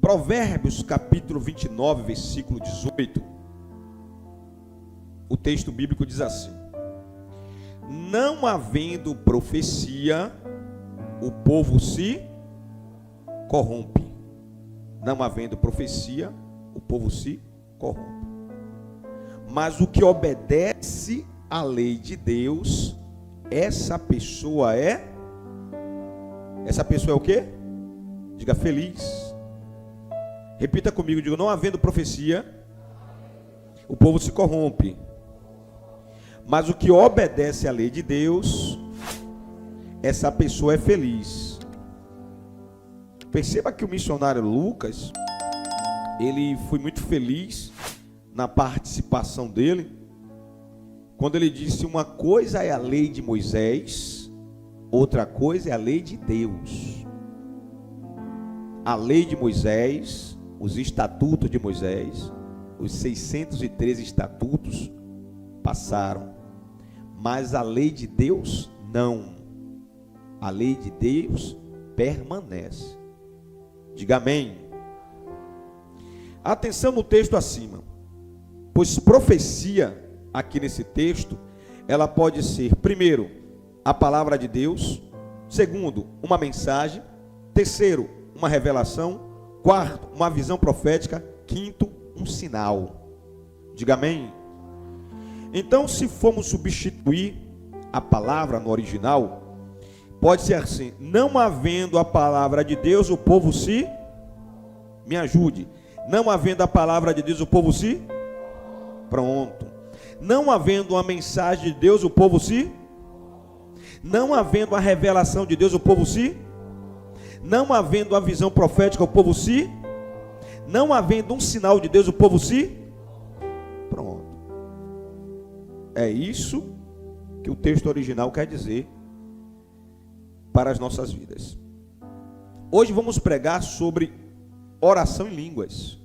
Provérbios capítulo 29, versículo 18, o texto bíblico diz assim: não havendo profecia, o povo se corrompe. Não havendo profecia, o povo se corrompe. Mas o que obedece à lei de Deus, essa pessoa é o quê? Diga feliz. Repita comigo, diga: não havendo profecia, o povo se corrompe. Mas o que obedece à lei de Deus, essa pessoa é feliz. Perceba que o missionário Lucas, ele foi muito feliz na participação dele, quando ele disse: uma coisa é a lei de Moisés, outra coisa é a lei de Deus. A lei de Moisés, os estatutos de Moisés, os 613 estatutos passaram, mas a lei de Deus não. A lei de Deus permanece. Diga amém. Atenção no texto acima, pois profecia aqui nesse texto, ela pode ser, primeiro, a palavra de Deus; segundo, uma mensagem; terceiro, uma revelação; quarto, uma visão profética; quinto, um sinal. Diga amém. Então, se formos substituir a palavra no original, pode ser assim: não havendo a palavra de Deus, o povo se... Me ajude. Não havendo a palavra de Deus, o povo se... Pronto. Não havendo a mensagem de Deus, o povo se... Não havendo a revelação de Deus, o povo se... Não havendo a visão profética, o povo se... Não havendo um sinal de Deus, o povo se... Pronto. É isso que o texto original quer dizer para as nossas vidas. Hoje vamos pregar sobre oração em línguas.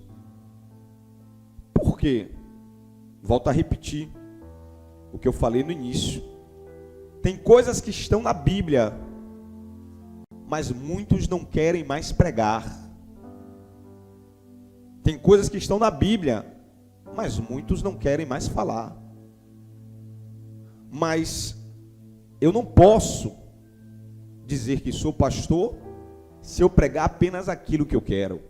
Por quê? Volto a repetir o que eu falei no início. Tem coisas que estão na Bíblia, mas muitos não querem mais pregar. Tem coisas que estão na Bíblia, mas muitos não querem mais falar. Mas eu não posso dizer que sou pastor se eu pregar apenas aquilo que eu quero.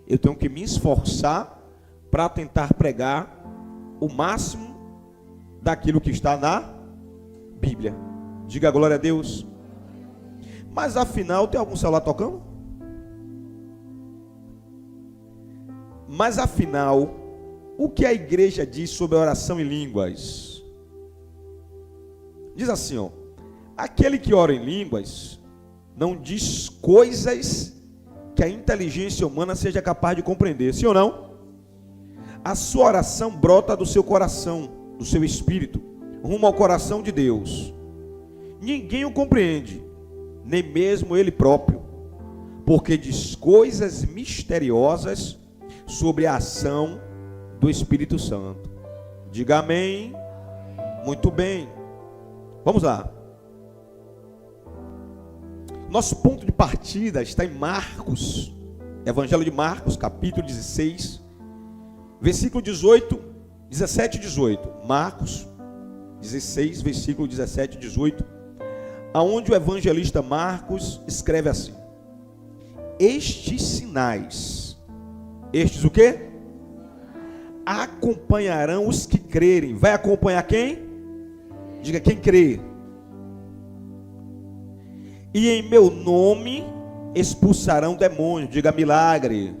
Eu tenho que me esforçar para tentar pregar o máximo daquilo que está na Bíblia. Diga glória a Deus. Mas afinal, tem algum celular tocando? Mas afinal, o que a igreja diz sobre a oração em línguas? Diz assim, ó: aquele que ora em línguas não diz coisas que a inteligência humana seja capaz de compreender. Sim ou não? A sua oração brota do seu coração, do seu espírito, rumo ao coração de Deus. Ninguém o compreende, nem mesmo ele próprio, porque diz coisas misteriosas sobre a ação do Espírito Santo. Diga amém. Muito bem. Vamos lá. Nosso ponto de partida está em Marcos, Evangelho de Marcos, capítulo 16, versículo 18, 17 e 18. Marcos 16, versículo 17 e 18, aonde o evangelista Marcos escreve assim: estes sinais, estes o quê? Acompanharão os que crerem. Vai acompanhar quem? Diga, quem crê. E em meu nome expulsarão demônios. Diga, milagre.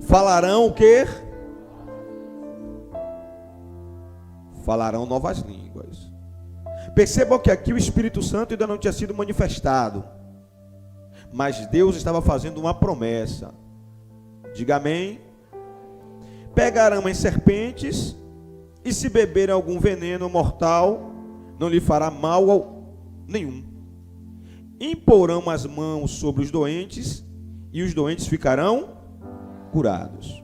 Falarão o quê? Falarão novas línguas. Percebam que aqui o Espírito Santo ainda não tinha sido manifestado, mas Deus estava fazendo uma promessa. Diga amém. Pegarão em serpentes, e se beberem algum veneno mortal, não lhe fará mal nenhum. Imporão as mãos sobre os doentes, e os doentes ficarão curados.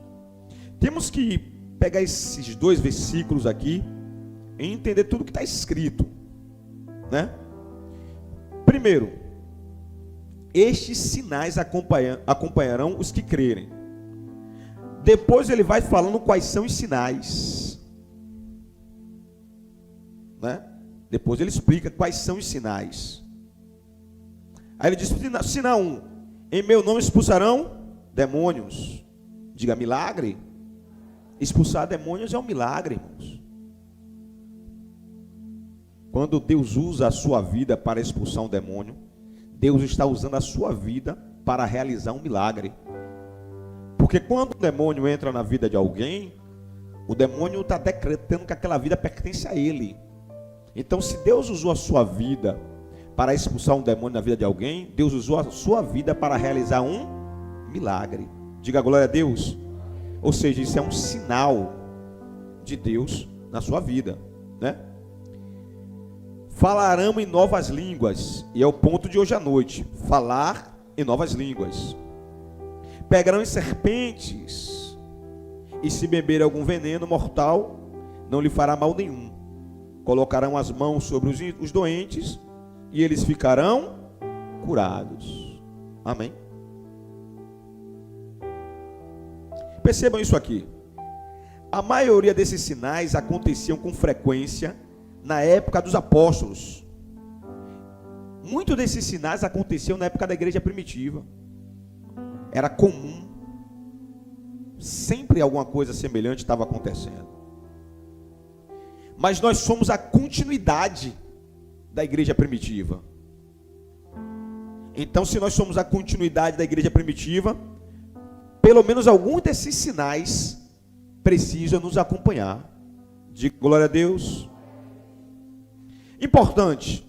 Temos que pegar esses dois versículos aqui e entender tudo que está escrito, né? Primeiro, estes sinais acompanharão os que crerem. Depois ele vai falando quais são os sinais, né? Depois ele explica quais são os sinais. Aí ele diz: sinal 1, em meu nome expulsarão demônios. Diga: milagre. Expulsar demônios é um milagre, irmãos. Quando Deus usa a sua vida para expulsar um demônio, Deus está usando a sua vida para realizar um milagre. Porque quando o demônio entra na vida de alguém, o demônio está decretando que aquela vida pertence a ele. Então, se Deus usou a sua vida para expulsar um demônio na vida de alguém, Deus usou a sua vida para realizar um milagre. Diga glória a Deus. Ou seja, isso é um sinal de Deus na sua vida, né? Falarão em novas línguas, e é o ponto de hoje à noite. Falar em novas línguas. Pegarão em serpentes, e se beber algum veneno mortal, não lhe fará mal nenhum. Colocarão as mãos sobre os doentes, e eles ficarão curados. Amém? Percebam isso aqui. A maioria desses sinais aconteciam com frequência na época dos apóstolos. Muitos desses sinais aconteciam na época da igreja primitiva. Era comum. Sempre alguma coisa semelhante estava acontecendo. Mas nós somos a continuidade da igreja primitiva. Então, se nós somos a continuidade da igreja primitiva, pelo menos alguns desses sinais precisam nos acompanhar. Diga glória a Deus. Importante: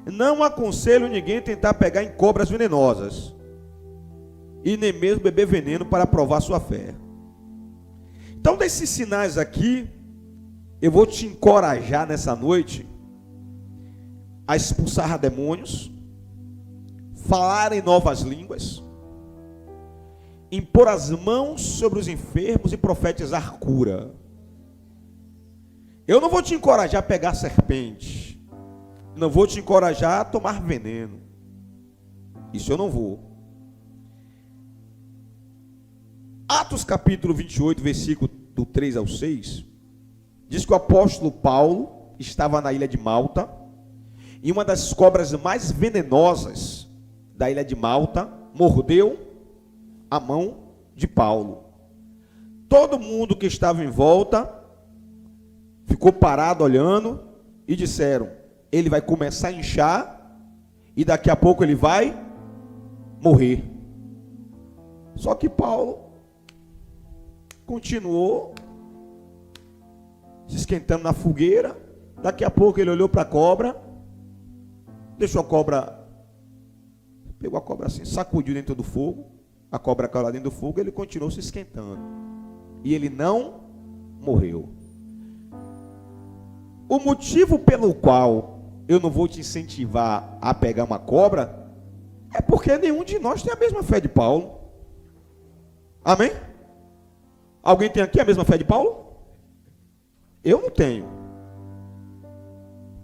não aconselho ninguém a tentar pegar em cobras venenosas, e nem mesmo beber veneno para provar sua fé. Então, desses sinais aqui, eu vou te encorajar nessa noite a expulsar demônios, falar em novas línguas, impor as mãos sobre os enfermos e profetizar cura. Eu não vou te encorajar a pegar serpente, não vou te encorajar a tomar veneno. Isso eu não vou. Atos capítulo 28, versículo do 3 ao 6, diz que o apóstolo Paulo estava na ilha de Malta, e uma das cobras mais venenosas da ilha de Malta mordeu a mão de Paulo. Todo mundo que estava em volta ficou parado olhando e disseram: ele vai começar a inchar e daqui a pouco ele vai morrer. Só que Paulo continuou se esquentando na fogueira. Daqui a pouco ele olhou para a cobra, deixou a cobra, pegou a cobra assim, sacudiu dentro do fogo, a cobra caiu lá dentro do fogo, ele continuou se esquentando, e ele não morreu. O motivo pelo qual eu não vou te incentivar a pegar uma cobra é porque nenhum de nós tem a mesma fé de Paulo. Amém? Alguém tem aqui a mesma fé de Paulo? Eu não tenho.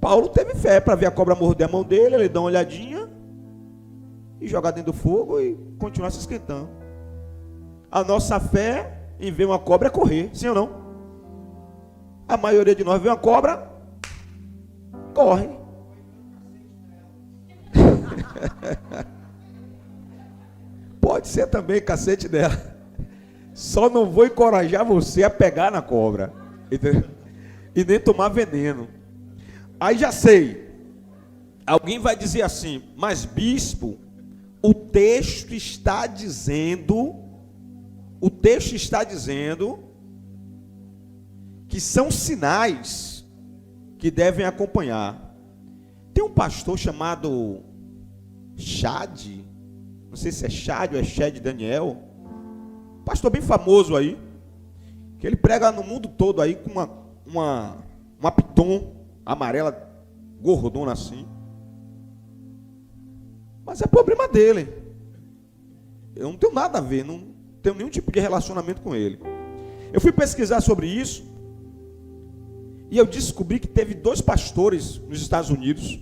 Paulo teve fé para ver a cobra morder a mão dele, ele dá uma olhadinha e jogar dentro do fogo e continuar se esquentando. A nossa fé em ver uma cobra é correr, sim ou não? A maioria de nós vê uma cobra, corre. Pode ser também cacete dela. Só não vou encorajar você a pegar na cobra, entendeu? E nem tomar veneno. Aí já sei. Alguém vai dizer assim: mas bispo, o texto está dizendo que são sinais que devem acompanhar. Tem um pastor chamado Chad, não sei se é Chad ou é Chad Daniel, pastor bem famoso aí, que ele prega no mundo todo aí com uma piton amarela, gordona assim. Mas é problema dele. Eu não tenho nada a ver, não tenho nenhum tipo de relacionamento com ele. Eu fui pesquisar sobre isso e eu descobri que teve 2 pastores nos Estados Unidos,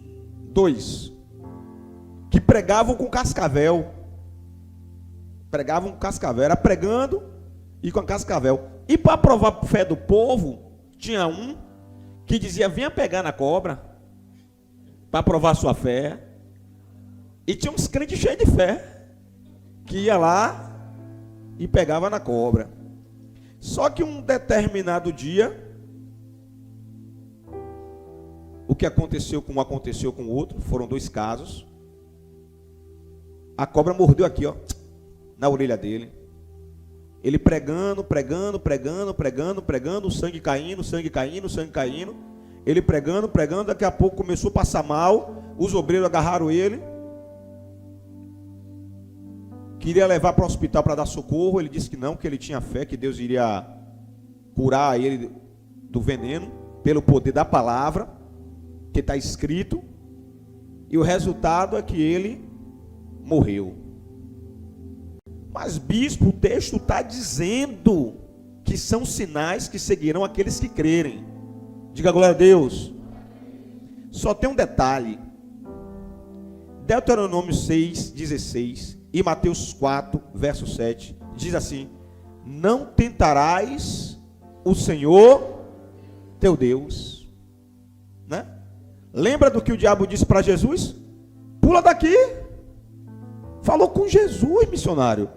2, que pregavam com cascavel. Pregavam com cascavel, era pregando e com cascavel. E para provar a fé do povo, tinha um que dizia: venha pegar na cobra, para provar a sua fé. E tinha uns crentes cheios de fé, que ia lá e pegava na cobra. Só que um determinado dia, o que aconteceu com um aconteceu com o outro, foram 2 casos. A cobra mordeu aqui, ó, na orelha dele. Ele pregando, o sangue caindo. Ele pregando, daqui a pouco começou a passar mal. Os obreiros agarraram ele. Queria levar para o hospital para dar socorro. Ele disse que não, que ele tinha fé, que Deus iria curar ele do veneno, pelo poder da palavra, que está escrito. E o resultado é que ele morreu. Mas bispo, o texto está dizendo que são sinais que seguirão aqueles que crerem. Diga glória a Deus. Só tem um detalhe. Deuteronômio 6:16 e Mateus 4, verso 7, diz assim: não tentarás o Senhor teu Deus. Né? Lembra do que o diabo disse para Jesus? Pula daqui. Falou com Jesus, missionário.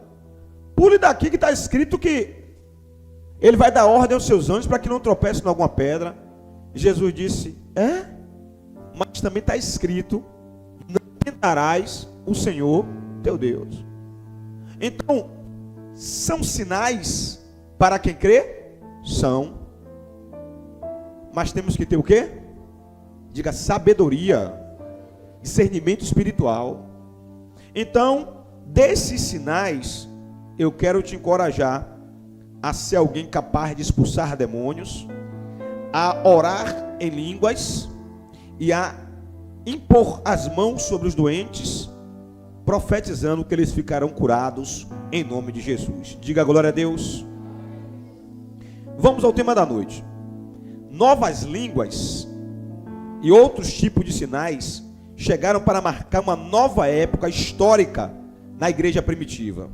Pule daqui, que está escrito que ele vai dar ordem aos seus anjos para que não tropece em alguma pedra. Jesus disse: mas também está escrito: não tentarás o Senhor teu Deus. Então, são sinais para quem crê? São. Mas temos que ter o quê? Diga: sabedoria, discernimento espiritual. Então, desses sinais, eu quero te encorajar a ser alguém capaz de expulsar demônios, a orar em línguas e a impor as mãos sobre os doentes, profetizando que eles ficarão curados em nome de Jesus. Diga glória a Deus. Vamos ao tema da noite. Novas línguas e outros tipos de sinais chegaram para marcar uma nova época histórica na igreja primitiva.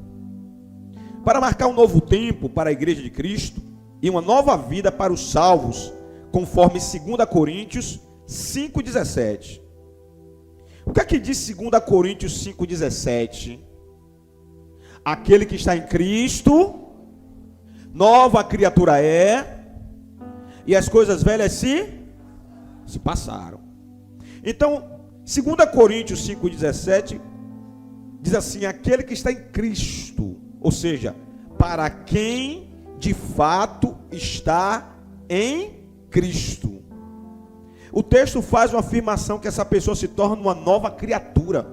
Para marcar um novo tempo para a igreja de Cristo e uma nova vida para os salvos, conforme 2 Coríntios 5,17. O que é que diz 2 Coríntios 5,17? Aquele que está em Cristo, nova criatura é, e as coisas velhas se passaram. Então, 2 Coríntios 5,17 diz assim: aquele que está em Cristo, ou seja, para quem de fato está em Cristo. O texto faz uma afirmação que essa pessoa se torna uma nova criatura,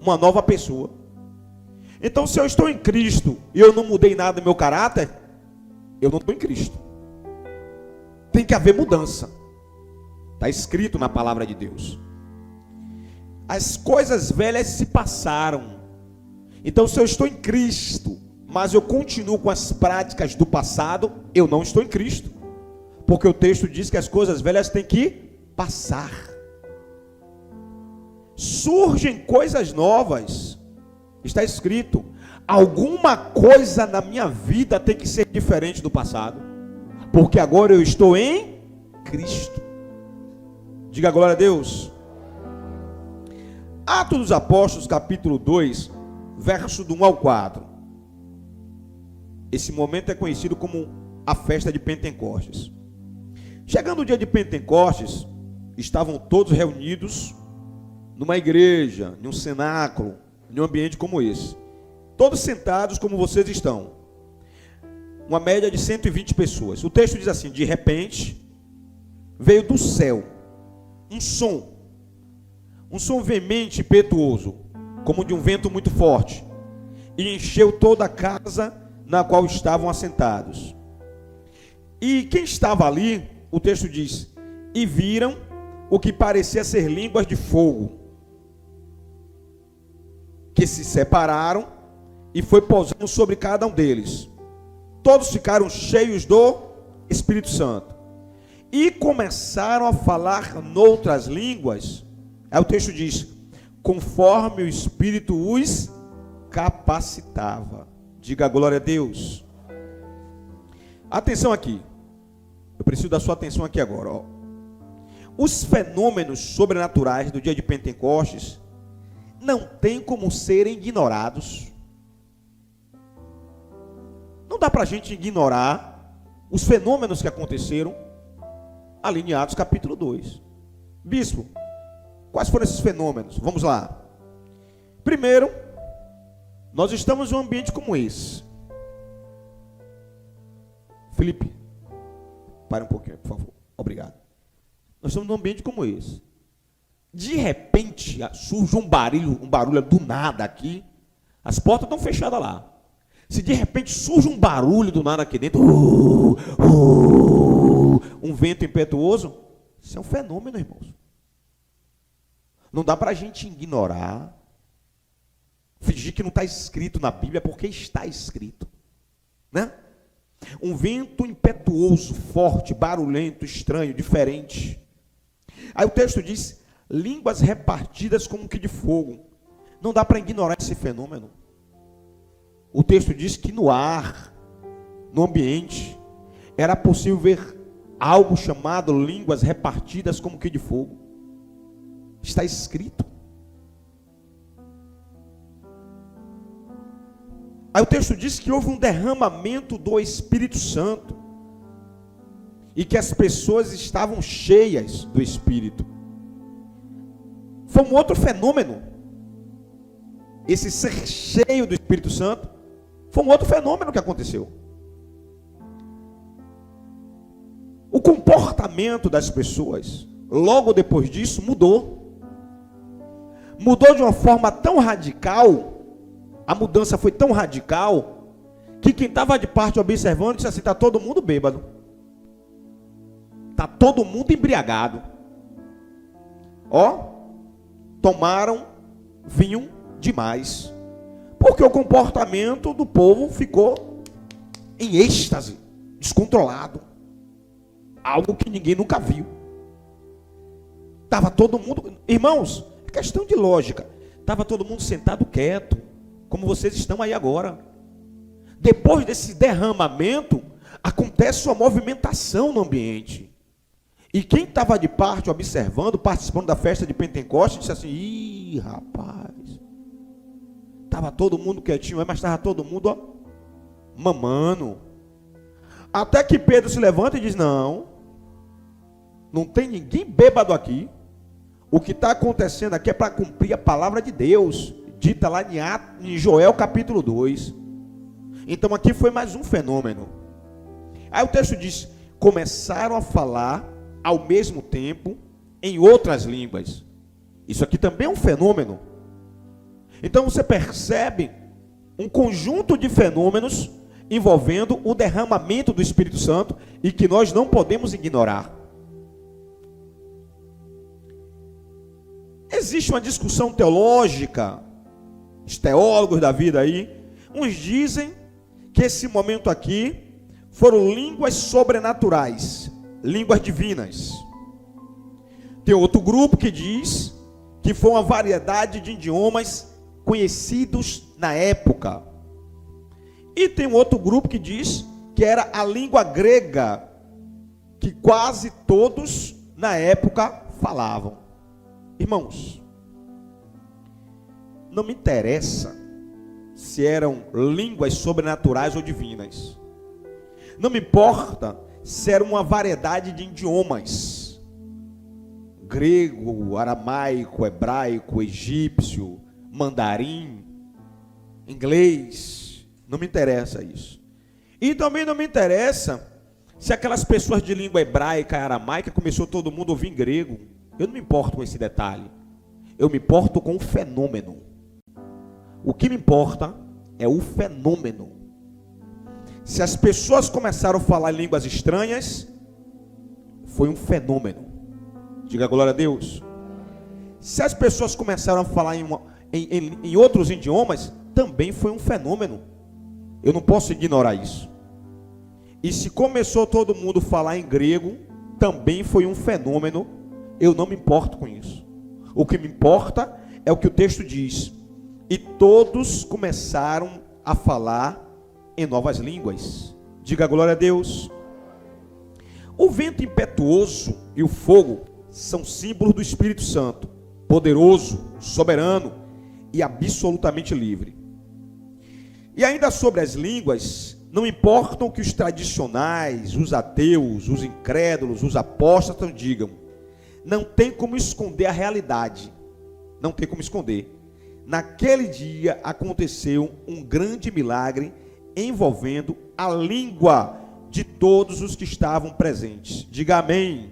uma nova pessoa. Então, se eu estou em Cristo e eu não mudei nada no meu caráter, eu não estou em Cristo. Tem que haver mudança. Está escrito na palavra de Deus. As coisas velhas se passaram. Então, se eu estou em Cristo, mas eu continuo com as práticas do passado, eu não estou em Cristo. Porque o texto diz que as coisas velhas têm que passar. Surgem coisas novas. Está escrito: alguma coisa na minha vida tem que ser diferente do passado. Porque agora eu estou em Cristo. Diga glória a Deus. Atos dos Apóstolos, capítulo 2, verso do 1 ao 4. Esse momento é conhecido como a festa de Pentecostes. Chegando o dia de Pentecostes, estavam todos reunidos numa igreja, em um cenáculo, em um ambiente como esse. Todos sentados como vocês estão. Uma média de 120 pessoas. O texto diz assim: de repente, veio do céu um som veemente e impetuoso, como de um vento muito forte, e encheu toda a casa na qual estavam assentados. E quem estava ali, o texto diz, e viram o que parecia ser línguas de fogo, que se separaram e foi pousando sobre cada um deles. Todos ficaram cheios do Espírito Santo e começaram a falar noutras línguas. Aí o texto diz: conforme o Espírito os capacitava. Diga glória a Deus. Atenção aqui. Eu preciso da sua atenção aqui agora. Ó. Os fenômenos sobrenaturais do dia de Pentecostes não tem como serem ignorados. Não dá para a gente ignorar os fenômenos que aconteceram ali em Atos capítulo 2. Bispo, quais foram esses fenômenos? Vamos lá. Primeiro, nós estamos em um ambiente como esse. Felipe, pare um pouquinho, por favor. Obrigado. Nós estamos num ambiente como esse. De repente, surge um barulho do nada aqui. As portas estão fechadas lá. Se de repente surge um barulho do nada aqui dentro, um vento impetuoso, isso é um fenômeno, irmãos. Não dá para a gente ignorar, fingir que não está escrito na Bíblia, porque está escrito, né? Um vento impetuoso, forte, barulhento, estranho, diferente. Aí o texto diz, línguas repartidas como que de fogo. Não dá para ignorar esse fenômeno. O texto diz que no ar, no ambiente, era possível ver algo chamado línguas repartidas como que de fogo. Está escrito. Aí o texto diz que houve um derramamento do Espírito Santo. E que as pessoas estavam cheias do Espírito. Foi um outro fenômeno. Esse ser cheio do Espírito Santo foi um outro fenômeno que aconteceu. O comportamento das pessoas, logo depois disso, mudou. Mudou de uma forma tão radical, a mudança foi tão radical, que quem estava de parte observando disse assim, está todo mundo bêbado. Está todo mundo embriagado. Ó, tomaram vinho demais. Porque o comportamento do povo ficou em êxtase, descontrolado. Algo que ninguém nunca viu. Estava todo mundo... Irmãos, é questão de lógica. Estava todo mundo sentado quieto, como vocês estão aí agora. Depois desse derramamento, acontece uma movimentação no ambiente. E quem estava de parte, observando, participando da festa de Pentecostes, disse assim, ih, rapaz, estava todo mundo quietinho, mas estava todo mundo, ó, mamando. Até que Pedro se levanta e diz, não tem ninguém bêbado aqui. O que está acontecendo aqui é para cumprir a palavra de Deus, dita lá em Joel capítulo 2. Então aqui foi mais um fenômeno. Aí o texto diz, começaram a falar ao mesmo tempo em outras línguas. Isso aqui também é um fenômeno. Então você percebe um conjunto de fenômenos envolvendo o derramamento do Espírito Santo e que nós não podemos ignorar. Existe uma discussão teológica, os teólogos da vida aí, uns dizem que esse momento aqui foram línguas sobrenaturais, línguas divinas. Tem outro grupo que diz que foi uma variedade de idiomas conhecidos na época. E tem um outro grupo que diz que era a língua grega, que quase todos na época falavam. Irmãos, não me interessa se eram línguas sobrenaturais ou divinas. Não me importa se era uma variedade de idiomas. Grego, aramaico, hebraico, egípcio, mandarim, inglês. Não me interessa isso. E também não me interessa se aquelas pessoas de língua hebraica e aramaica começou todo mundo a ouvir grego. Eu não me importo com esse detalhe. Eu me importo com o fenômeno. O que me importa é o fenômeno. Se as pessoas começaram a falar em línguas estranhas, foi um fenômeno. Diga glória a Deus. Se as pessoas começaram a falar em outros idiomas, também foi um fenômeno. Eu não posso ignorar isso. E se começou todo mundo a falar em grego, também foi um fenômeno. Eu não me importo com isso. O que me importa é o que o texto diz. E todos começaram a falar em novas línguas. Diga glória a Deus. O vento impetuoso e o fogo são símbolos do Espírito Santo, poderoso, soberano e absolutamente livre. E ainda sobre as línguas, não importam o que os tradicionais, os ateus, os incrédulos, os apóstatas digam, não tem como esconder a realidade. Não tem como esconder. Naquele dia aconteceu um grande milagre envolvendo a língua de todos os que estavam presentes. Diga amém.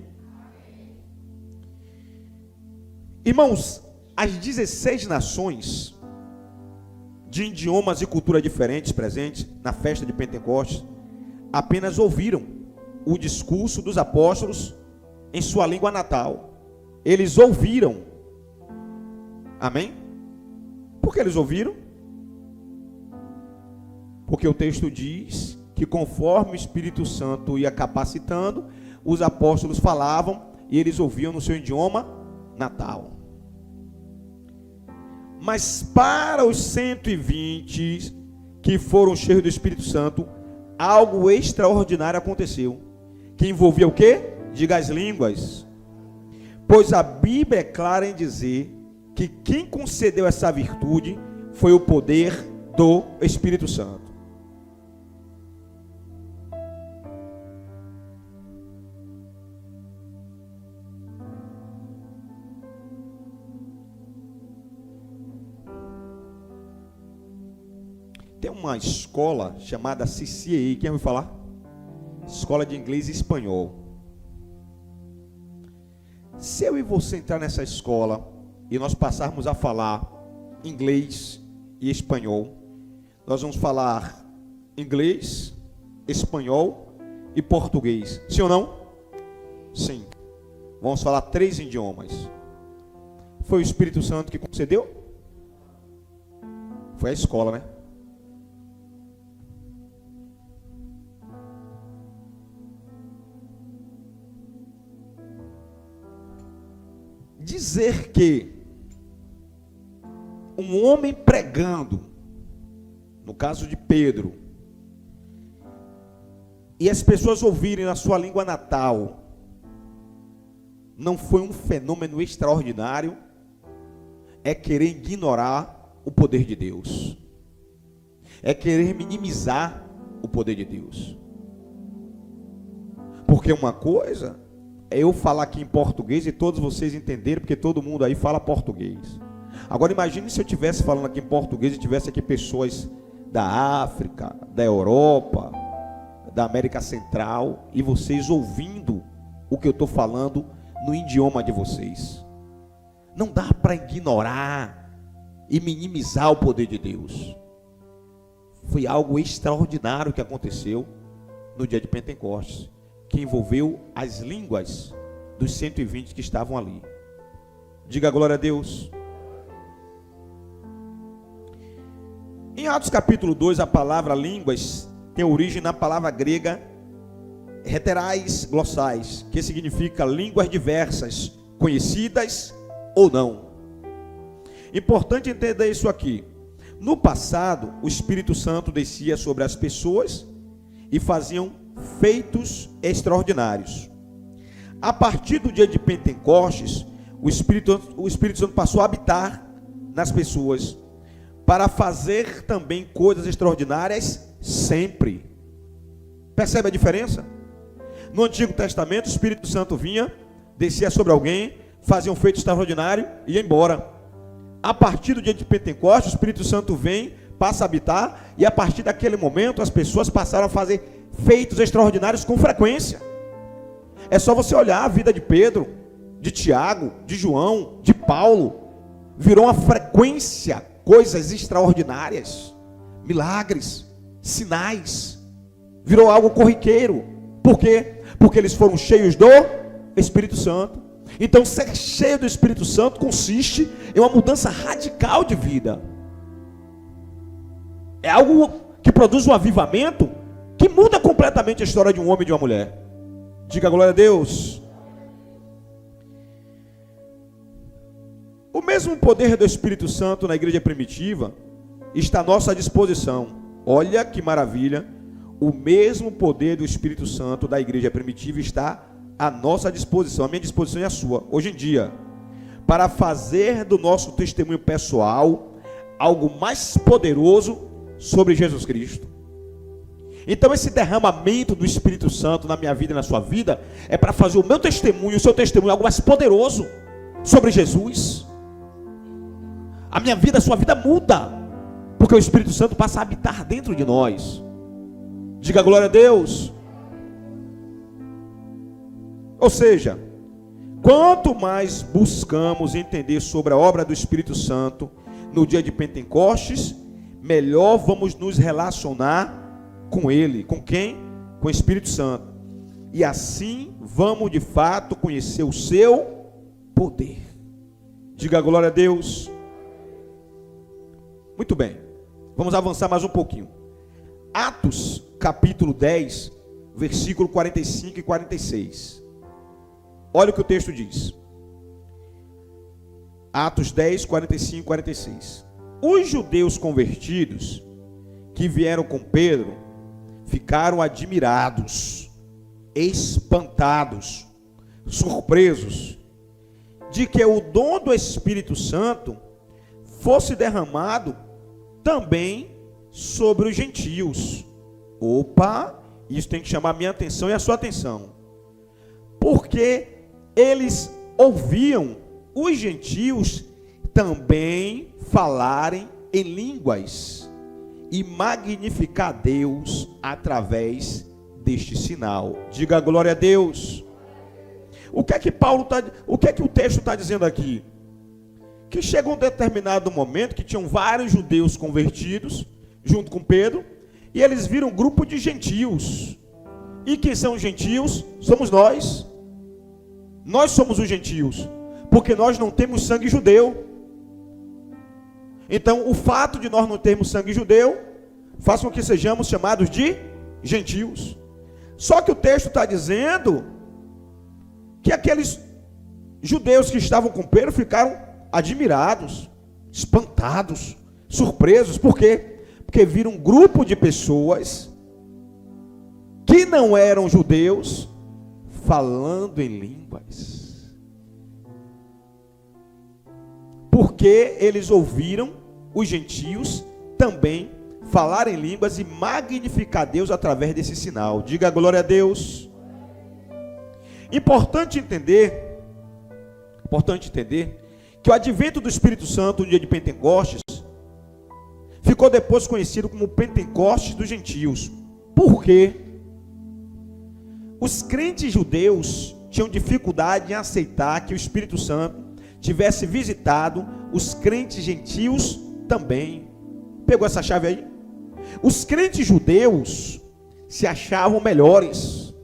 Irmãos, as 16 nações de idiomas e culturas diferentes presentes na festa de Pentecostes apenas ouviram o discurso dos apóstolos em sua língua natal. Eles ouviram. Amém? Por que eles ouviram? Porque o texto diz que conforme o Espírito Santo ia capacitando, os apóstolos falavam e eles ouviam no seu idioma natal. Mas para os 120 que foram cheios do Espírito Santo, algo extraordinário aconteceu, que envolvia o quê? Diga as línguas. Pois a Bíblia é clara em dizer que quem concedeu essa virtude foi o poder do Espírito Santo. Tem uma escola chamada CCA, quem ouviu falar? Escola de Inglês e Espanhol. Se eu e você entrar nessa escola e nós passarmos a falar inglês e espanhol, nós vamos falar inglês, espanhol e português. Sim ou não? Sim. Vamos falar 3 idiomas. Foi o Espírito Santo que concedeu? Foi a escola, né? Dizer que um homem pregando, no caso de Pedro, e as pessoas ouvirem na sua língua natal, não foi um fenômeno extraordinário, é querer ignorar o poder de Deus, é querer minimizar o poder de Deus. Porque uma coisa é eu falar aqui em português e todos vocês entenderem, porque todo mundo aí fala português. Agora imagine se eu estivesse falando aqui em português e tivesse aqui pessoas da África, da Europa, da América Central, e vocês ouvindo o que eu estou falando no idioma de vocês. Não dá para ignorar e minimizar o poder de Deus. Foi algo extraordinário que aconteceu no dia de Pentecostes, que envolveu as línguas dos 120 que estavam ali. Diga glória a Deus. Em Atos capítulo 2, a palavra línguas tem origem na palavra grega heterais glossais, que significa línguas diversas, conhecidas ou não. Importante entender isso aqui. No passado, o Espírito Santo descia sobre as pessoas e faziam feitos extraordinários. A partir do dia de Pentecostes, o Espírito Santo passou a habitar nas pessoas para fazer também coisas extraordinárias sempre. Percebe a diferença? No Antigo Testamento, o Espírito Santo vinha, descia sobre alguém, fazia um feito extraordinário e ia embora. A partir do dia de Pentecostes, o Espírito Santo vem, passa a habitar, e a partir daquele momento as pessoas passaram a fazer feitos extraordinários com frequência. É só você olhar a vida de Pedro, de Tiago, de João, de Paulo. Virou uma frequência, coisas extraordinárias, milagres, sinais. Virou algo corriqueiro. Por quê? Porque eles foram cheios do Espírito Santo. Então ser cheio do Espírito Santo consiste em uma mudança radical de vida. É algo que produz um avivamento que muda completamente a história de um homem e de uma mulher. Diga glória a Deus. O mesmo poder do Espírito Santo na igreja primitiva está à nossa disposição. Olha que maravilha. O mesmo poder do Espírito Santo da igreja primitiva está à nossa disposição. A minha disposição e a sua, hoje em dia, para fazer do nosso testemunho pessoal algo mais poderoso sobre Jesus Cristo. Então esse derramamento do Espírito Santo na minha vida e na sua vida é para fazer o meu testemunho, o seu testemunho, algo mais poderoso sobre Jesus. A minha vida, a sua vida muda, porque o Espírito Santo passa a habitar dentro de nós. Diga glória a Deus. Ou seja, quanto mais buscamos entender sobre a obra do Espírito Santo no dia de Pentecostes, melhor vamos nos relacionar com Ele. Com quem? Com o Espírito Santo. E assim vamos de fato conhecer o seu poder. Diga glória a Deus. Muito bem, vamos avançar mais um pouquinho. Atos capítulo 10, versículo 45 e 46. Olha o que o texto diz. Atos 10, 45 e 46. Os judeus convertidos que vieram com Pedro ficaram admirados, espantados, surpresos de que o dom do Espírito Santo fosse derramado também sobre os gentios. Opa, isso tem que chamar a minha atenção e a sua atenção. Porque eles ouviam os gentios também falarem em línguas e magnificar Deus através deste sinal. Diga glória a Deus. O que é que o texto está dizendo aqui? Que chegou um determinado momento que tinham vários judeus convertidos junto com Pedro, e eles viram um grupo de gentios. E quem são os gentios? Somos nós. Nós somos os gentios, porque nós não temos sangue judeu. Então, o fato de nós não termos sangue judeu faz com que sejamos chamados de gentios. Só que o texto está dizendo que aqueles judeus que estavam com Pedro ficaram admirados, espantados, surpresos. Por quê? Porque viram um grupo de pessoas que não eram judeus falando em línguas. Porque eles ouviram os gentios também falar em línguas e magnificar Deus através desse sinal. Diga glória a Deus. Importante entender que o advento do Espírito Santo no dia de Pentecostes ficou depois conhecido como Pentecostes dos gentios. Por quê? Os crentes judeus tinham dificuldade em aceitar que o Espírito Santo tivesse visitado os crentes gentios também. Pegou essa chave aí? Os crentes judeus se achavam melhores,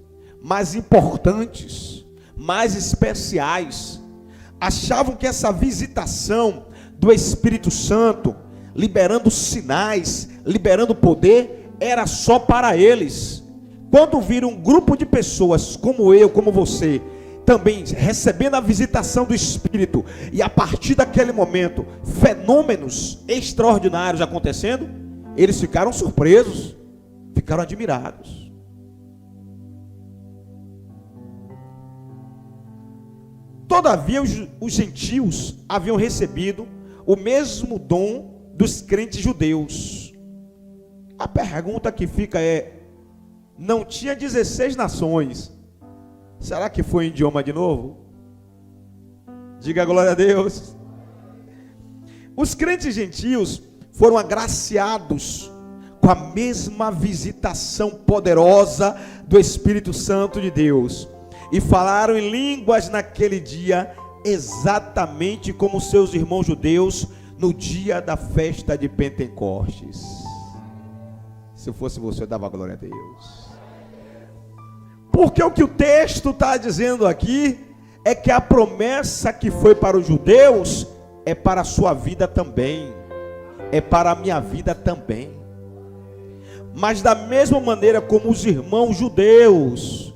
mais importantes, mais especiais. Achavam que essa visitação do Espírito Santo, liberando sinais, liberando poder, era só para eles. Quando viram um grupo de pessoas como eu, como você, também recebendo a visitação do Espírito, e a partir daquele momento, fenômenos extraordinários acontecendo, eles ficaram surpresos, ficaram admirados. Todavia, os gentios haviam recebido o mesmo dom dos crentes judeus. A pergunta que fica é: não tinha 16 nações? Será que foi em idioma de novo? Diga glória a Deus. Os crentes gentios foram agraciados com a mesma visitação poderosa do Espírito Santo de Deus, e falaram em línguas naquele dia, exatamente como seus irmãos judeus no dia da festa de Pentecostes. Se eu fosse você, eu dava glória a Deus. Porque o que o texto está dizendo aqui é que a promessa que foi para os judeus é para a sua vida também, é para a minha vida também. Mas da mesma maneira como os irmãos judeus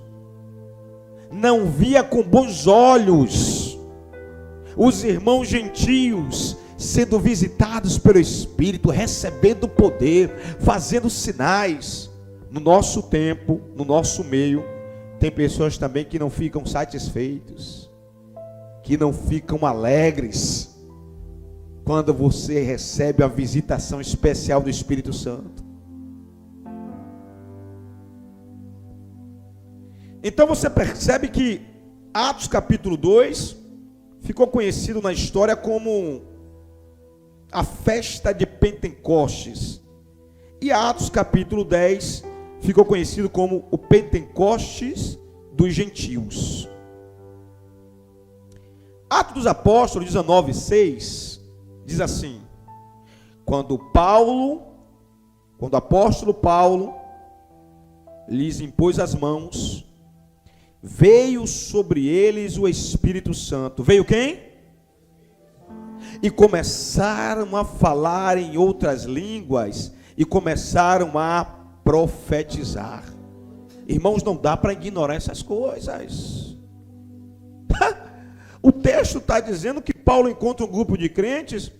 não via com bons olhos os irmãos gentios sendo visitados pelo Espírito, recebendo poder, fazendo sinais. No nosso tempo, no nosso meio, tem pessoas também que não ficam satisfeitos, que não ficam alegres quando você recebe a visitação especial do Espírito Santo. Então você percebe que Atos capítulo 2 ficou conhecido na história como a festa de Pentecostes. E Atos capítulo 10 ficou conhecido como o Pentecostes dos gentios. Atos dos Apóstolos 19:6 diz assim: quando o apóstolo Paulo lhes impôs as mãos, veio sobre eles o Espírito Santo. Veio quem? E começaram a falar em outras línguas e começaram a profetizar. Irmãos, não dá para ignorar essas coisas. O texto está dizendo que Paulo encontra um grupo de crentes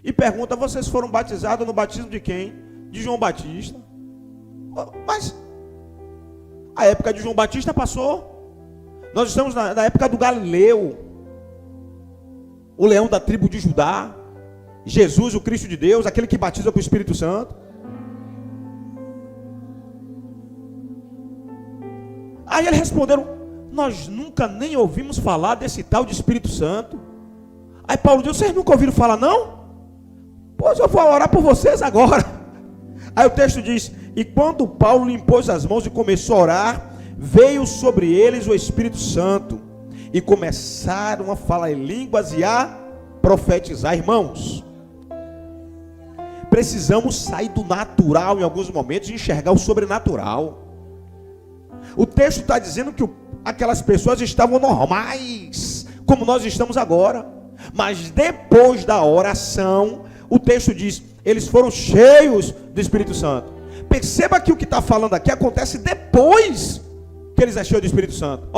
e pergunta: vocês foram batizados no batismo de quem? De João Batista. Mas a época de João Batista passou. Nós estamos na época do Galileu, o leão da tribo de Judá, Jesus, o Cristo de Deus, aquele que batiza com o Espírito Santo. Aí eles responderam: nós nunca nem ouvimos falar desse tal de Espírito Santo. Aí Paulo disse: vocês nunca ouviram falar não? Pois eu vou orar por vocês agora. Aí o texto diz: e quando Paulo lhe impôs as mãos e começou a orar, veio sobre eles o Espírito Santo, e começaram a falar em línguas e a profetizar. Irmãos, precisamos sair do natural em alguns momentos e enxergar o sobrenatural. O texto está dizendo que aquelas pessoas estavam normais, como nós estamos agora, mas depois da oração, o texto diz, eles foram cheios do Espírito Santo. Perceba que o que está falando aqui acontece depois que eles são cheios do Espírito Santo.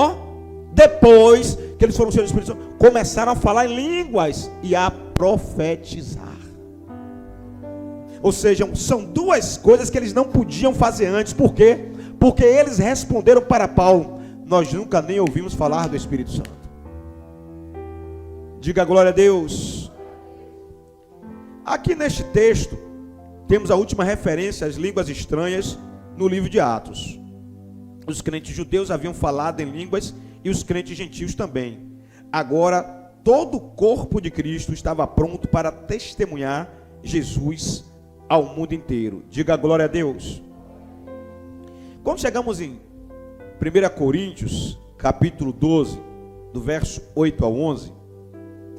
Depois que eles foram cheios do Espírito Santo, começaram a falar em línguas e a profetizar. Ou seja, são duas coisas que eles não podiam fazer antes. Por quê? Porque eles responderam para Paulo: nós nunca nem ouvimos falar do Espírito Santo. Diga glória a Deus. Aqui neste texto temos a última referência às línguas estranhas no livro de Atos. Os crentes judeus haviam falado em línguas e os crentes gentios também. Agora, todo o corpo de Cristo estava pronto para testemunhar Jesus ao mundo inteiro. Diga glória a Deus. Quando chegamos em 1 Coríntios, capítulo 12, do verso 8 ao 11,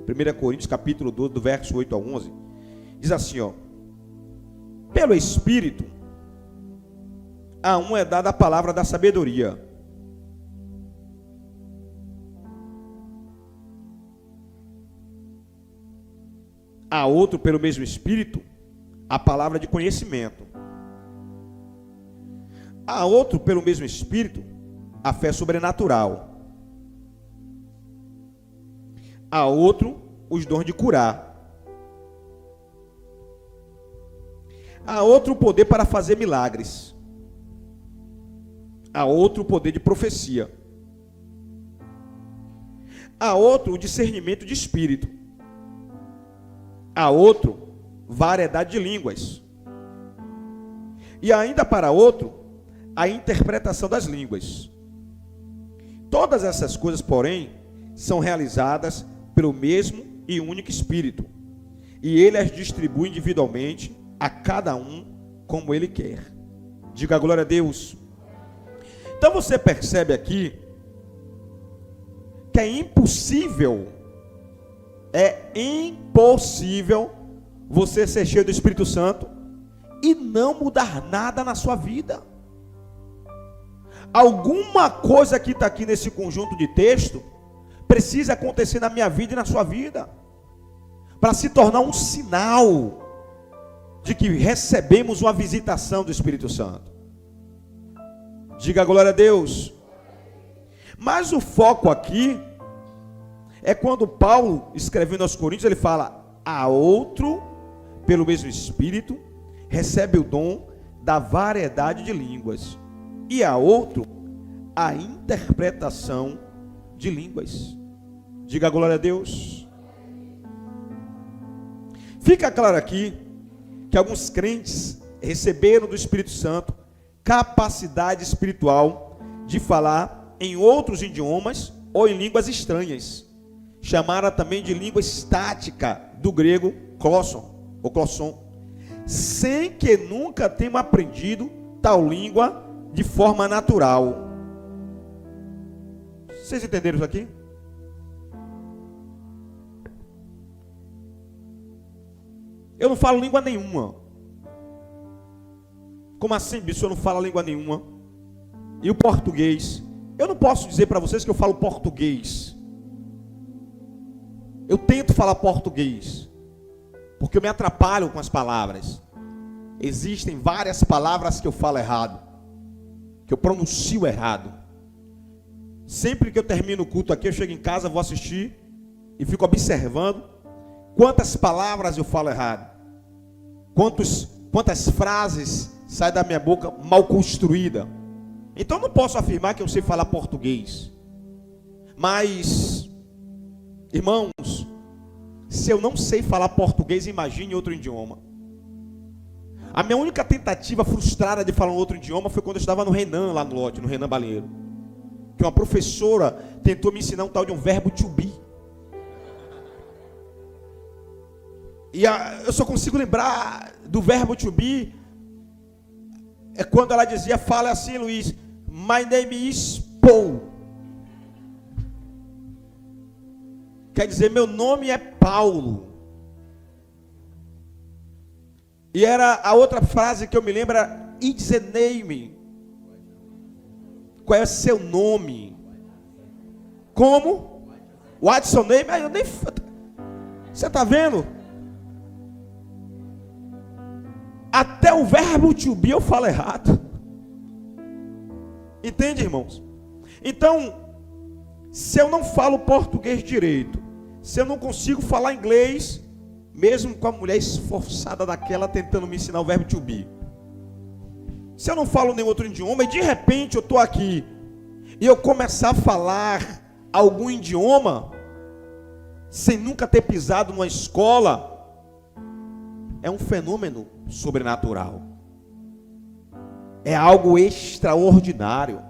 1 Coríntios, capítulo 12, do verso 8 ao 11, diz assim, pelo Espírito, a um é dada a palavra da sabedoria. A outro, pelo mesmo Espírito, a palavra de conhecimento. A outro, pelo mesmo Espírito, a fé sobrenatural. A outro, os dons de curar. A outro, o poder para fazer milagres. A outro, o poder de profecia. A outro, o discernimento de espírito. A outro, variedade de línguas. E ainda para outro, a interpretação das línguas. Todas essas coisas, porém, são realizadas pelo mesmo e único Espírito, e Ele as distribui individualmente a cada um como Ele quer. Diga glória a Deus. Então você percebe aqui que é impossível você ser cheio do Espírito Santo e não mudar nada na sua vida. Alguma coisa que está aqui nesse conjunto de texto precisa acontecer na minha vida e na sua vida, para se tornar um sinal de que recebemos uma visitação do Espírito Santo. Diga glória a Deus. Mas o foco aqui é quando Paulo, escrevendo aos Coríntios, ele fala: a outro, pelo mesmo Espírito, recebe o dom da variedade de línguas, e a outro, a interpretação de línguas. Diga glória a Deus. Fica claro aqui que alguns crentes receberam do Espírito Santo capacidade espiritual de falar em outros idiomas ou em línguas estranhas, chamada também de língua estática, do grego klosson, ou klosson, sem que nunca tenham aprendido tal língua de forma natural. Vocês entenderam isso aqui? Eu não falo língua nenhuma. Como assim, bicho, eu não falo língua nenhuma? E o português? Eu não posso dizer para vocês que eu falo português. Eu tento falar português, porque eu me atrapalho com as palavras. Existem várias palavras que eu falo errado, que eu pronuncio errado. Sempre que eu termino o culto aqui, eu chego em casa, vou assistir e fico observando quantas palavras eu falo errado, quantas frases saem da minha boca mal construída. Então eu não posso afirmar que eu sei falar português. Mas, irmãos, se eu não sei falar português, imagine outro idioma. A minha única tentativa frustrada de falar um outro idioma foi quando eu estava no Renan, lá no lote, no Renan Baleiro, que uma professora tentou me ensinar um tal de um verbo to be. E eu só consigo lembrar do verbo to be é quando ela dizia: fala assim, Luiz, my name is Paul. Quer dizer, meu nome é Paulo. E era a outra frase que eu me lembro, era it's a name. Qual é o seu nome? Como? What's your name? Eu nem... Você está vendo? Até o verbo to be eu falo errado. Entende, irmãos? Então, se eu não falo português direito, se eu não consigo falar inglês, mesmo com a mulher esforçada daquela tentando me ensinar o verbo to be, se eu não falo nenhum outro idioma e de repente eu estou aqui e eu começar a falar algum idioma sem nunca ter pisado numa escola, é um fenômeno sobrenatural. É algo extraordinário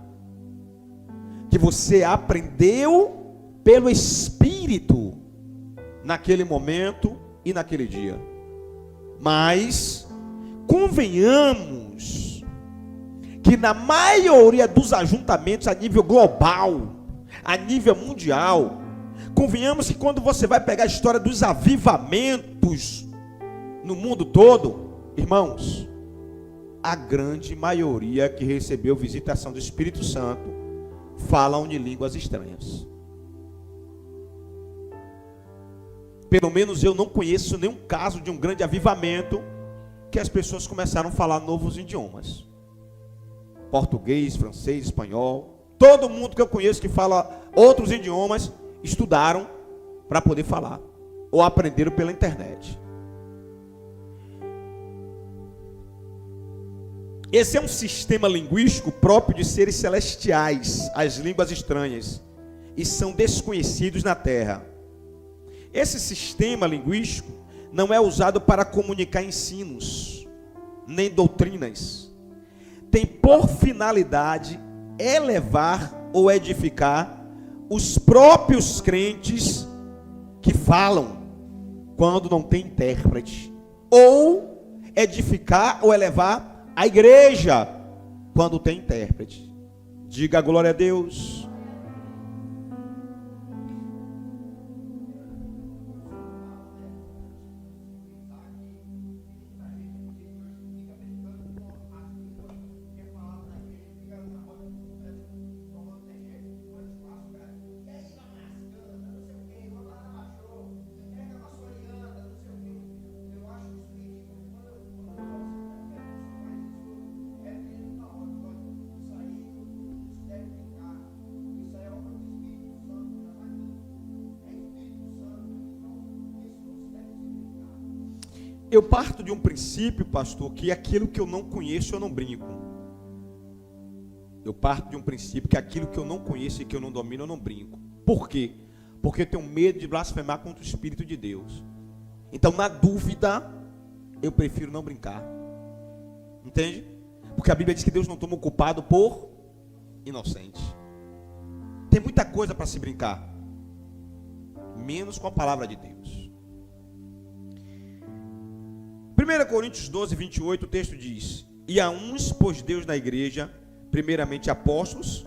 que você aprendeu pelo Espírito naquele momento e naquele dia. Mas convenhamos que na maioria dos ajuntamentos a nível global, a nível mundial, convenhamos que quando você vai pegar a história dos avivamentos no mundo todo, irmãos, a grande maioria que recebeu visitação do Espírito Santo falam de línguas estranhas. Pelo menos eu não conheço nenhum caso de um grande avivamento que as pessoas começaram a falar novos idiomas. Português, francês, espanhol. Todo mundo que eu conheço que fala outros idiomas estudaram para poder falar ou aprenderam pela internet. Esse é um sistema linguístico próprio de seres celestiais, as línguas estranhas, e são desconhecidos na terra. Esse sistema linguístico não é usado para comunicar ensinos, nem doutrinas. Tem por finalidade elevar ou edificar os próprios crentes que falam quando não tem intérprete, ou edificar ou elevar a igreja quando tem intérprete. Diga glória a Deus. Eu parto de um princípio, pastor, que aquilo que eu não conheço eu não brinco. Eu parto de um princípio que aquilo que eu não conheço e que eu não domino eu não brinco. Por quê? Porque eu tenho medo de blasfemar contra o Espírito de Deus. Então, na dúvida, eu prefiro não brincar. Entende? Porque a Bíblia diz que Deus não toma o culpado por inocente. Tem muita coisa para se brincar, menos com a palavra de Deus. 1 Coríntios 12, 28, o texto diz: e a uns pôs Deus na igreja, primeiramente apóstolos,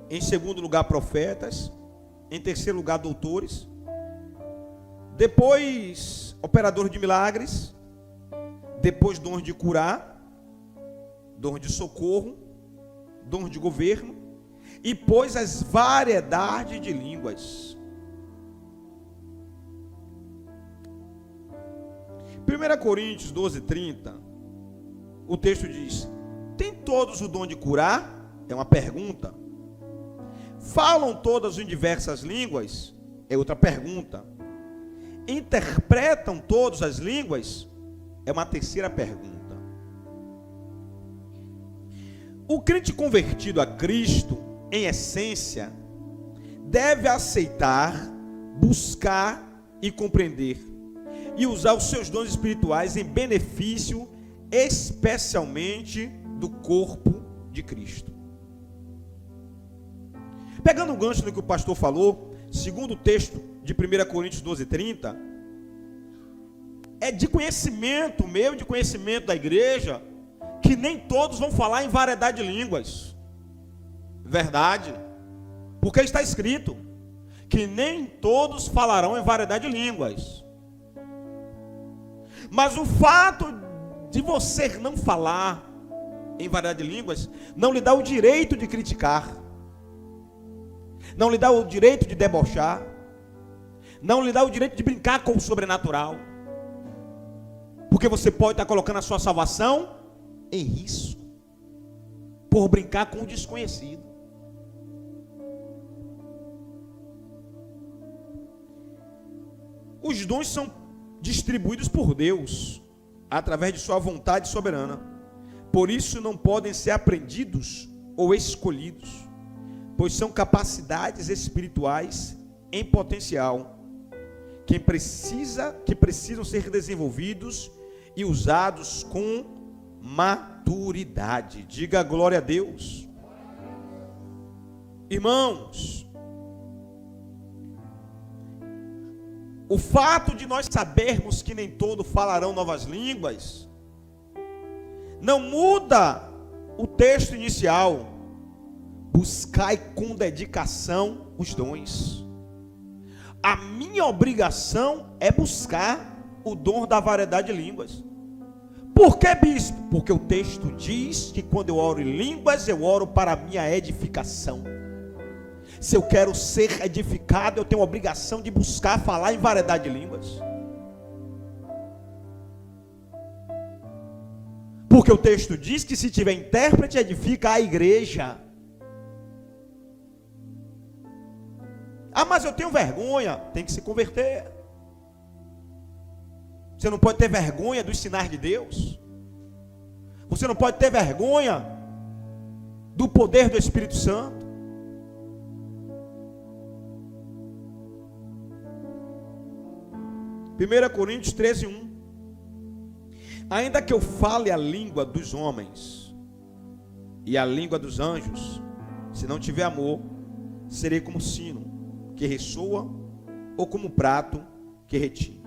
em segundo lugar profetas, em terceiro lugar doutores, depois operadores de milagres, depois dons de curar, dons de socorro, dons de governo, e pôs as variedades de línguas. 1 Coríntios 12, 30, o texto diz: tem todos o dom de curar? É uma pergunta. Falam todas em diversas línguas? É outra pergunta. Interpretam todas as línguas? É uma terceira pergunta. O crente convertido a Cristo, em essência, deve aceitar, buscar e compreender, e usar os seus dons espirituais em benefício, especialmente do corpo de Cristo. Pegando o gancho do que o pastor falou, segundo o texto de 1 Coríntios 12, 30, é de conhecimento meu, de conhecimento da igreja, que nem todos vão falar em variedade de línguas. Verdade. Porque está escrito que nem todos falarão em variedade de línguas. Mas o fato de você não falar em variedade de línguas não lhe dá o direito de criticar, não lhe dá o direito de debochar, não lhe dá o direito de brincar com o sobrenatural, porque você pode estar colocando a sua salvação em risco por brincar com o desconhecido. Os dons são distribuídos por Deus através de sua vontade soberana. Por isso não podem ser aprendidos ou escolhidos, pois são capacidades espirituais em potencial que precisam ser desenvolvidos e usados com maturidade. Diga glória a Deus. Irmãos, o fato de nós sabermos que nem todos falarão novas línguas não muda o texto inicial. Buscai com dedicação os dons. A minha obrigação é buscar o dom da variedade de línguas. Por que, bispo? Porque o texto diz que quando eu oro em línguas, eu oro para a minha edificação. Se eu quero ser edificado, eu tenho a obrigação de buscar falar em variedade de línguas. Porque o texto diz que se tiver intérprete, edifica a igreja. Ah, mas eu tenho vergonha. Tem que se converter. Você não pode ter vergonha dos sinais de Deus. Você não pode ter vergonha do poder do Espírito Santo. Primeira Coríntios 13, 1. Ainda que eu fale a língua dos homens e a língua dos anjos, se não tiver amor, serei como sino que ressoa ou como prato que retine.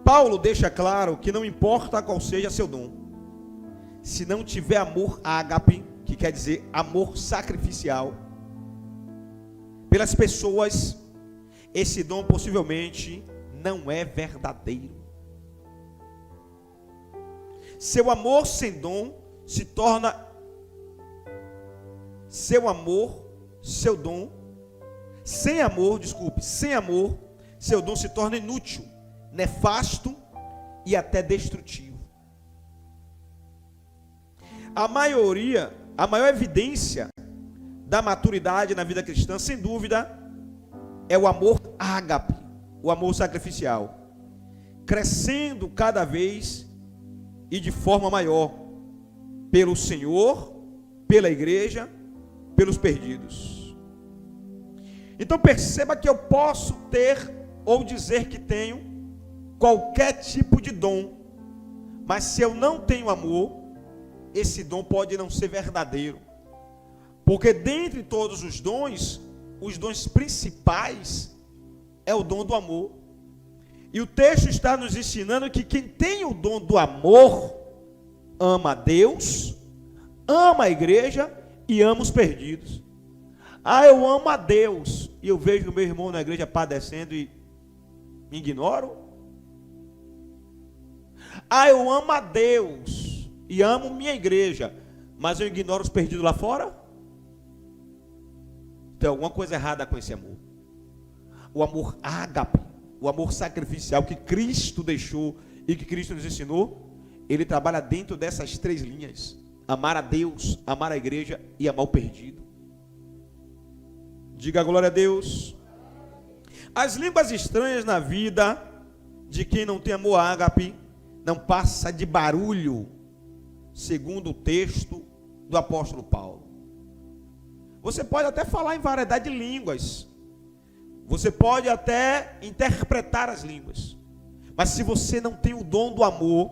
Paulo deixa claro que não importa qual seja seu dom, se não tiver amor ágape, que quer dizer amor sacrificial pelas pessoas, esse dom possivelmente não é verdadeiro. Seu amor sem dom se torna sem amor, seu dom se torna inútil, nefasto e até destrutivo. A maior evidência da maturidade na vida cristã, sem dúvida, é o amor ágape, o amor sacrificial. crescendo cada vez e de forma maior, pelo Senhor, pela igreja, pelos perdidos. Então perceba que eu posso ter ou dizer que tenho qualquer tipo de dom, mas se eu não tenho amor, esse dom pode não ser verdadeiro. Porque dentre todos os dons principais é o dom do amor. E o texto está nos ensinando que quem tem o dom do amor ama a Deus, ama a igreja e ama os perdidos. Ah, eu amo a Deus e eu vejo o meu irmão na igreja padecendo e me ignoro. Ah, eu amo a Deus e amo minha igreja, mas eu ignoro os perdidos lá fora. Tem alguma coisa errada com esse amor. O amor ágape, o amor sacrificial que Cristo deixou e que Cristo nos ensinou, ele trabalha dentro dessas três linhas: amar a Deus, amar a igreja e amar o perdido. Diga glória a Deus. As línguas estranhas na vida de quem não tem amor ágape não passa de barulho, segundo o texto do apóstolo Paulo. Você pode até falar em variedade de línguas, você pode até interpretar as línguas, mas se você não tem o dom do amor,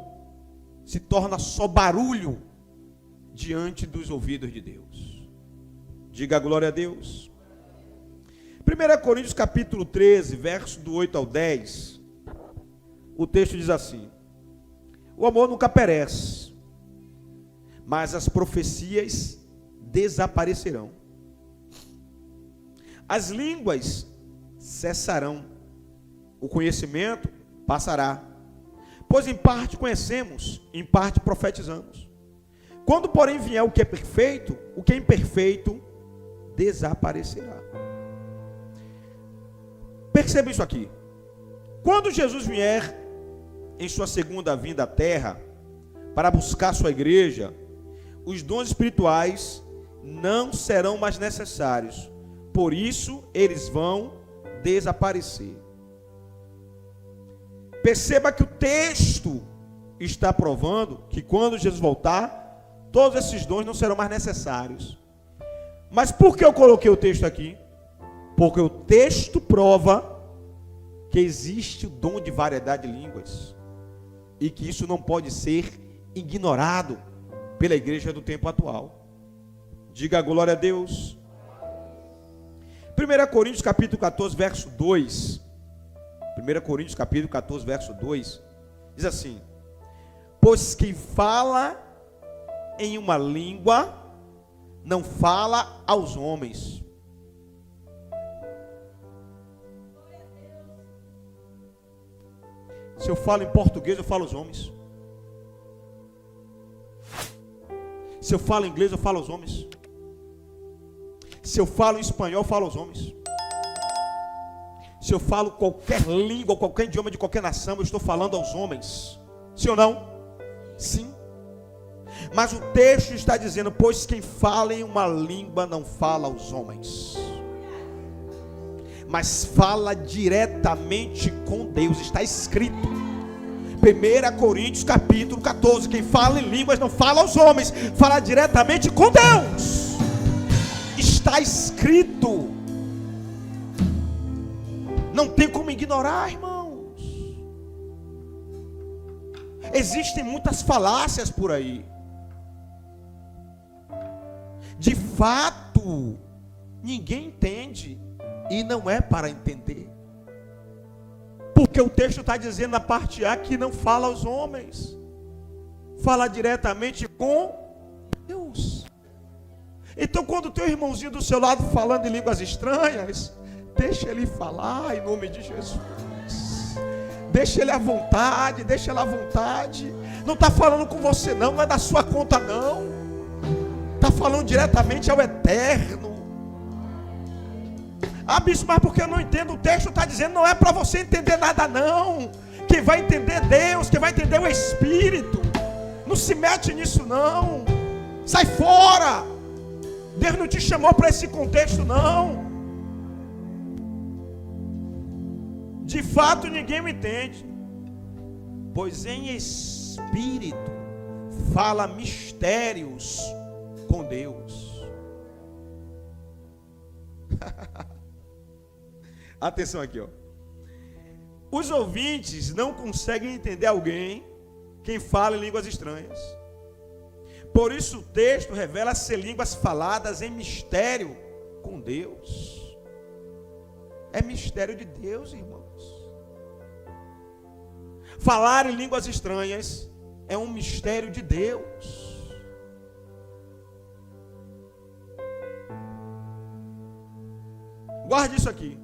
se torna só barulho diante dos ouvidos de Deus. Diga glória a Deus. 1 Coríntios capítulo 13, verso do 8 ao 10, o texto diz assim: o amor nunca perece, mas as profecias desaparecerão, as línguas cessarão, o conhecimento passará, pois em parte conhecemos, em parte profetizamos. Quando porém vier o que é perfeito, o que é imperfeito desaparecerá. Perceba isso aqui. Quando Jesus vier em sua segunda vinda à terra para buscar sua igreja, os dons espirituais não serão mais necessários. Por isso, eles vão desaparecer. Perceba que o texto está provando que quando Jesus voltar, todos esses dons não serão mais necessários. Mas por que eu coloquei o texto aqui? Porque o texto prova que existe o dom de variedade de línguas e que isso não pode ser ignorado pela igreja do tempo atual. Diga glória a Deus. 1 Coríntios capítulo 14, verso 2. 1 Coríntios capítulo 14, verso 2. Diz assim: pois quem fala em uma língua não fala aos homens. Se eu falo em português, eu falo aos homens. Se eu falo em inglês, eu falo aos homens. Se eu falo em espanhol, eu falo aos homens. Se eu falo qualquer língua, qualquer idioma de qualquer nação, eu estou falando aos homens. Sim ou não? Sim. Mas o texto está dizendo: pois quem fala em uma língua não fala aos homens, mas fala diretamente com Deus. Está escrito, 1 Coríntios capítulo 14, quem fala em línguas não fala aos homens, fala diretamente com Deus. Está escrito, não tem como ignorar, irmãos. Existem muitas falácias por aí. De fato, ninguém entende e não é para entender, porque o texto está dizendo na parte A que não fala aos homens, fala diretamente com Deus. Então quando o teu irmãozinho do seu lado falando em línguas estranhas, deixa ele falar em nome de Jesus. Deixa ele à vontade, deixa ela à vontade. Não está falando com você não, não é da sua conta não. Está falando diretamente ao eterno. Ah, bispo, mas porque eu não entendo? O texto está dizendo, não é para você entender nada não. Quem vai entender Deus, quem vai entender o Espírito. Não se mete nisso não. Sai fora. Deus não te chamou para esse contexto não. De fato ninguém me entende. pois em espírito fala mistérios com Deus. Atenção aqui, ó. Os ouvintes não conseguem entender alguém quem fala em línguas estranhas. Por isso o texto revela ser línguas faladas em mistério com Deus. É mistério de Deus, irmãos. Falar em línguas estranhas é um mistério de Deus. Guarde isso aqui.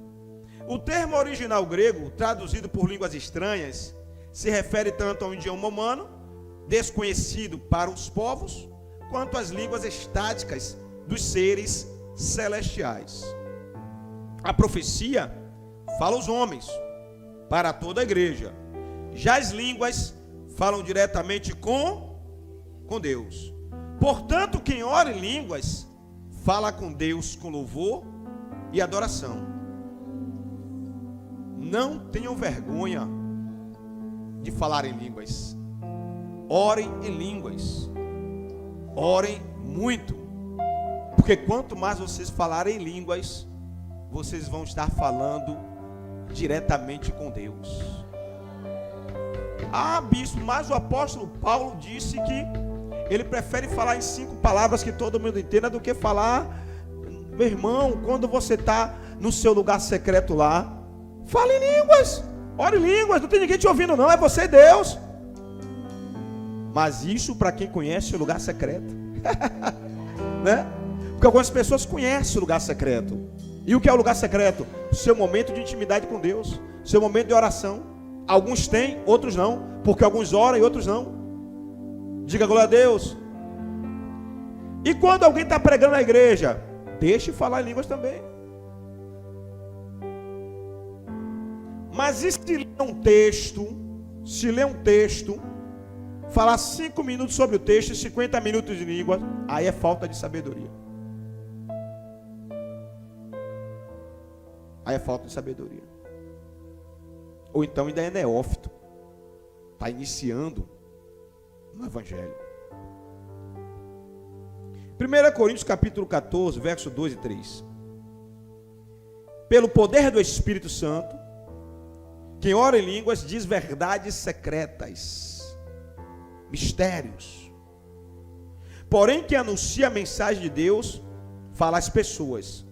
O termo original grego, traduzido por línguas estranhas, se refere tanto a um idioma humano, desconhecido para os povos, quanto às línguas estáticas dos seres celestiais. A profecia fala aos homens, para toda a igreja. Já as línguas falam diretamente com Deus. Portanto, quem ora em línguas, fala com Deus com louvor e adoração. Não tenham vergonha de falar em línguas. Orem em línguas. Orem muito. Porque quanto mais vocês falarem em línguas, vocês vão estar falando diretamente com Deus. Ah, bispo, mas o apóstolo Paulo disse que ele prefere falar em 5 palavras que todo mundo entenda do que falar. Meu irmão, quando você está no seu lugar secreto lá, fale em línguas, ore em línguas, não tem ninguém te ouvindo não, é você e Deus. Mas isso para quem conhece o lugar secreto. Né? Porque algumas pessoas conhecem o lugar secreto. E o que é o lugar secreto? O seu momento de intimidade com Deus, o seu momento de oração. Alguns têm, outros não, porque alguns oram e outros não. Diga glória a Deus. E quando alguém está pregando na igreja, deixe falar em línguas também. Mas e se ler um texto, falar 5 minutos sobre o texto e 50 minutos de língua, aí é falta de sabedoria. Aí é falta de sabedoria. Ou então ainda é neófito, está iniciando no Evangelho. 1 Coríntios capítulo 14, verso 2 e 3. Pelo poder do Espírito Santo, quem ora em línguas diz verdades secretas, mistérios. Porém, quem anuncia a mensagem de Deus, fala às pessoas,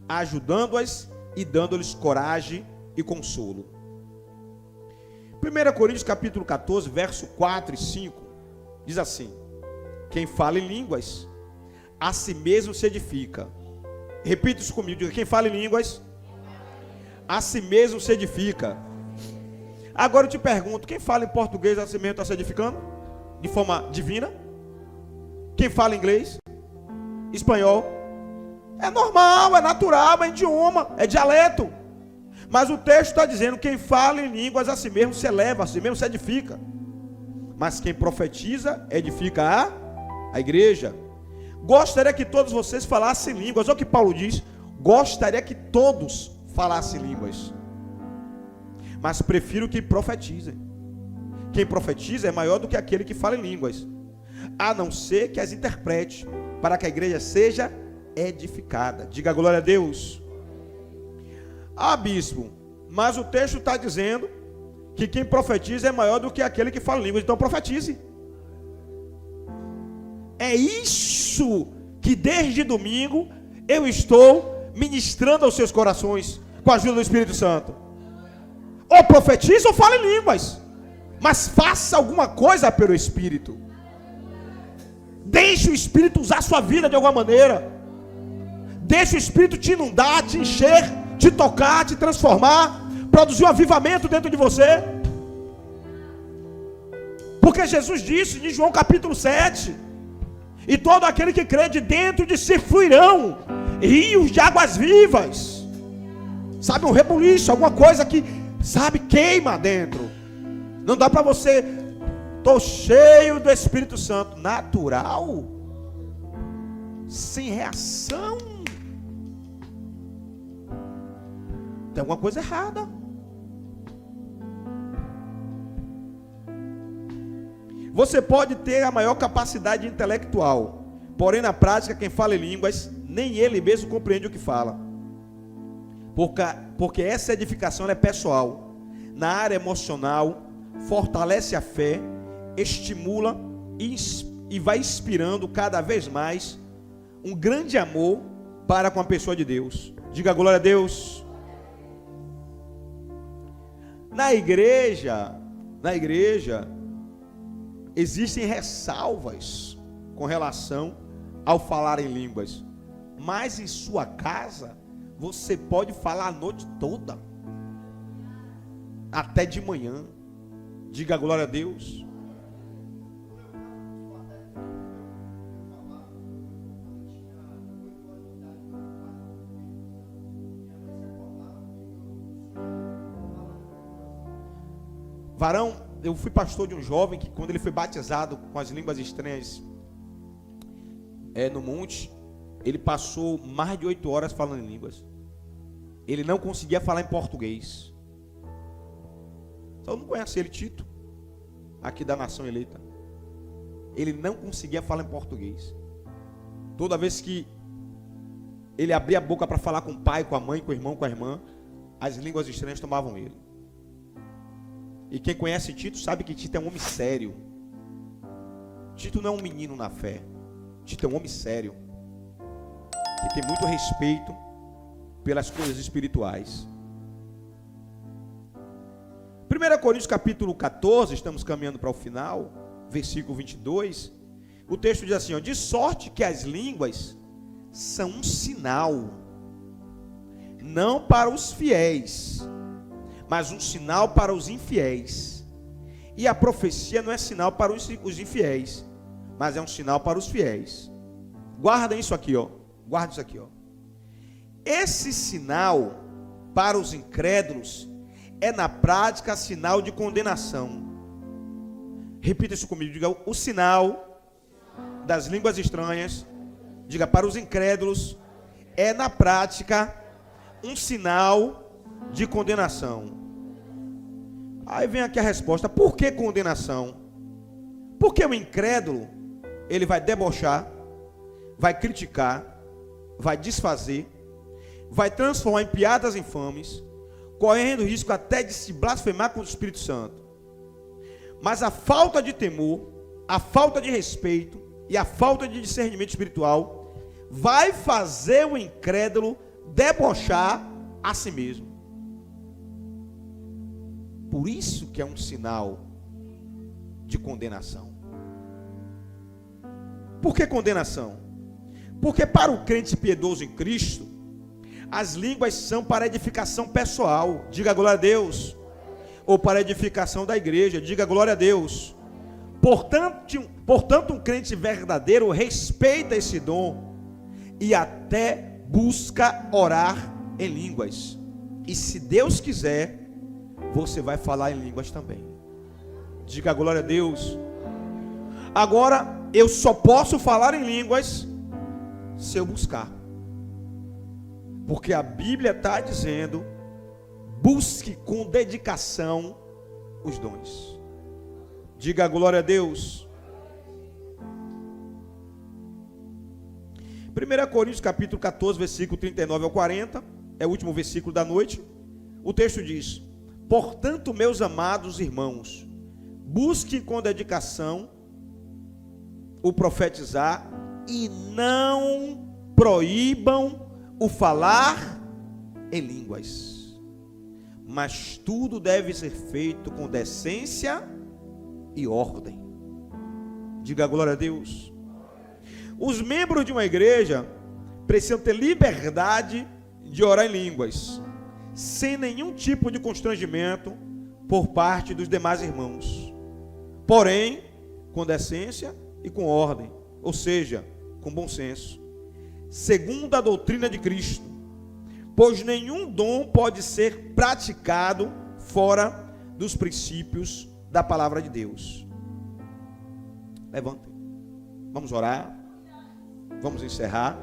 ajudando-as e dando-lhes coragem e consolo. 1 Coríntios capítulo 14, verso 4 e 5, diz assim: quem fala em línguas, a si mesmo se edifica. Repita isso comigo, diga, quem fala em línguas, a si mesmo se edifica. Agora eu te pergunto, quem fala em português a si mesmo está se edificando? De forma divina? Quem fala inglês? Espanhol? É normal, é natural, é idioma, é dialeto. Mas o texto está dizendo, quem fala em línguas a si mesmo se eleva, a si mesmo se edifica. Mas quem profetiza, edifica a igreja. Gostaria que todos vocês falassem línguas. Olha o que Paulo diz, gostaria que todos falassem línguas. Mas prefiro que profetizem. Quem profetiza é maior do que aquele que fala em línguas, a não ser que as interprete, para que a igreja seja edificada. Diga glória a Deus. Ah, bispo, mas o texto está dizendo que quem profetiza é maior do que aquele que fala em línguas. Então profetize. É isso que desde domingo eu estou ministrando aos seus corações, com a ajuda do Espírito Santo. Ou profetize ou fale em línguas, mas faça alguma coisa pelo Espírito. Deixe o Espírito usar a sua vida de alguma maneira. Deixe o Espírito te inundar, te encher, te tocar, te transformar, produzir um avivamento dentro de você. Porque Jesus disse em João capítulo 7, e todo aquele que crê, de dentro de si fluirão rios de águas vivas. Sabe, um rebuliço, alguma coisa que, sabe, queima dentro. Não dá para você, estou cheio do Espírito Santo, natural, sem reação. Tem alguma coisa errada. Você pode ter a maior capacidade intelectual, porém na prática quem fala em línguas, nem ele mesmo compreende o que fala. Porque essa edificação é pessoal, na área emocional, fortalece a fé, estimula e vai inspirando cada vez mais um grande amor para com a pessoa de Deus. Diga glória a Deus. Na igreja, existem ressalvas com relação ao falar em línguas, mas em sua casa você pode falar a noite toda, até de manhã. Diga glória a Deus. Varão, eu fui pastor de um jovem que quando ele foi batizado com as línguas estranhas no monte, ele passou mais de 8 horas falando em línguas. Ele não conseguia falar em português. Então não conhece ele, Tito, aqui da nação eleita. Ele não conseguia falar em português. Toda vez que ele abria a boca para falar com o pai, com a mãe, com o irmão, com a irmã, as línguas estranhas tomavam ele. E quem conhece Tito sabe que Tito é um homem sério. Tito não é um menino na fé. Tito é um homem sério, que tem muito respeito pelas coisas espirituais. 1 Coríntios capítulo 14, estamos caminhando para o final, versículo 22. O texto diz assim, ó: de sorte que as línguas são um sinal, não para os fiéis, mas um sinal para os infiéis. E a profecia não é sinal para os infiéis, mas é um sinal para os fiéis. Guardem isso aqui, ó. Guarda isso aqui, ó. Esse sinal para os incrédulos é na prática sinal de condenação. Repita isso comigo, diga: o sinal das línguas estranhas, diga, para os incrédulos, é na prática um sinal de condenação. Aí vem aqui a resposta: por que condenação? Porque o incrédulo, ele vai debochar, vai criticar, vai desfazer, vai transformar em piadas infames, correndo risco até de se blasfemar contra o Espírito Santo. Mas a falta de temor, a falta de respeito e a falta de discernimento espiritual vai fazer o incrédulo debochar a si mesmo. Por isso que é um sinal de condenação. Por que condenação? Porque para o crente piedoso em Cristo, as línguas são para edificação pessoal, diga glória a Deus, ou para edificação da igreja, diga glória a Deus. Portanto, um crente verdadeiro respeita esse dom e até busca orar em línguas. E se Deus quiser, você vai falar em línguas também. Diga glória a Deus. Agora, eu só posso falar em línguas se eu buscar. Porque a Bíblia está dizendo: busque com dedicação os dons. Diga glória a Deus. 1 Coríntios capítulo 14, versículo 39 ao 40, é o último versículo da noite. O texto diz: portanto, meus amados irmãos, busquem com dedicação o profetizar e não proíbam o falar em línguas, mas tudo deve ser feito com decência e ordem. Diga glória a Deus. Os membros de uma igreja precisam ter liberdade de orar em línguas, sem nenhum tipo de constrangimento por parte dos demais irmãos, porém com decência e com ordem, ou seja, com bom senso, segundo a doutrina de Cristo, pois nenhum dom pode ser praticado fora dos princípios da palavra de Deus. Levantem, vamos orar, vamos encerrar.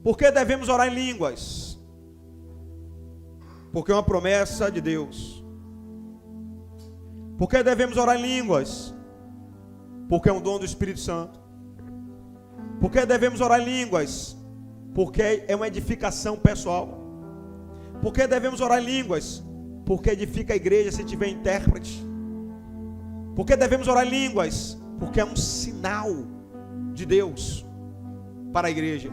Por que devemos orar em línguas? Porque é uma promessa de Deus. Porque devemos orar em línguas? Porque é um dom do Espírito Santo. Porque devemos orar em línguas? Porque é uma edificação pessoal. Porque devemos orar em línguas? Porque edifica a igreja se tiver intérprete. Porque devemos orar em línguas? Porque é um sinal de Deus para a igreja.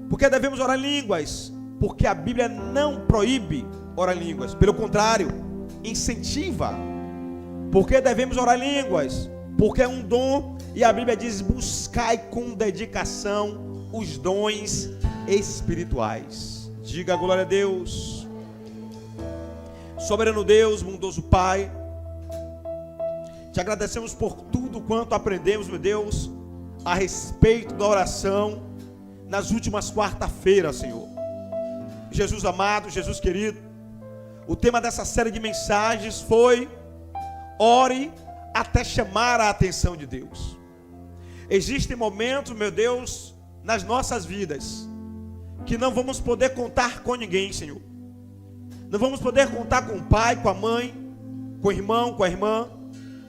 Porque devemos orar em línguas? Porque a Bíblia não proíbe orar em línguas, pelo contrário, incentiva. Porque devemos orar em línguas? Porque é um dom, e a Bíblia diz: buscai com dedicação os dons espirituais. Diga glória a Deus. Soberano Deus, bondoso Pai, te agradecemos por tudo quanto aprendemos, meu Deus, a respeito da oração nas últimas quarta-feiras, Senhor. Jesus amado, Jesus querido, o tema dessa série de mensagens foi: ore até chamar a atenção de Deus. Existem momentos, meu Deus, nas nossas vidas que não vamos poder contar com ninguém, Senhor. Não vamos poder contar com o pai, com a mãe, com o irmão, com a irmã,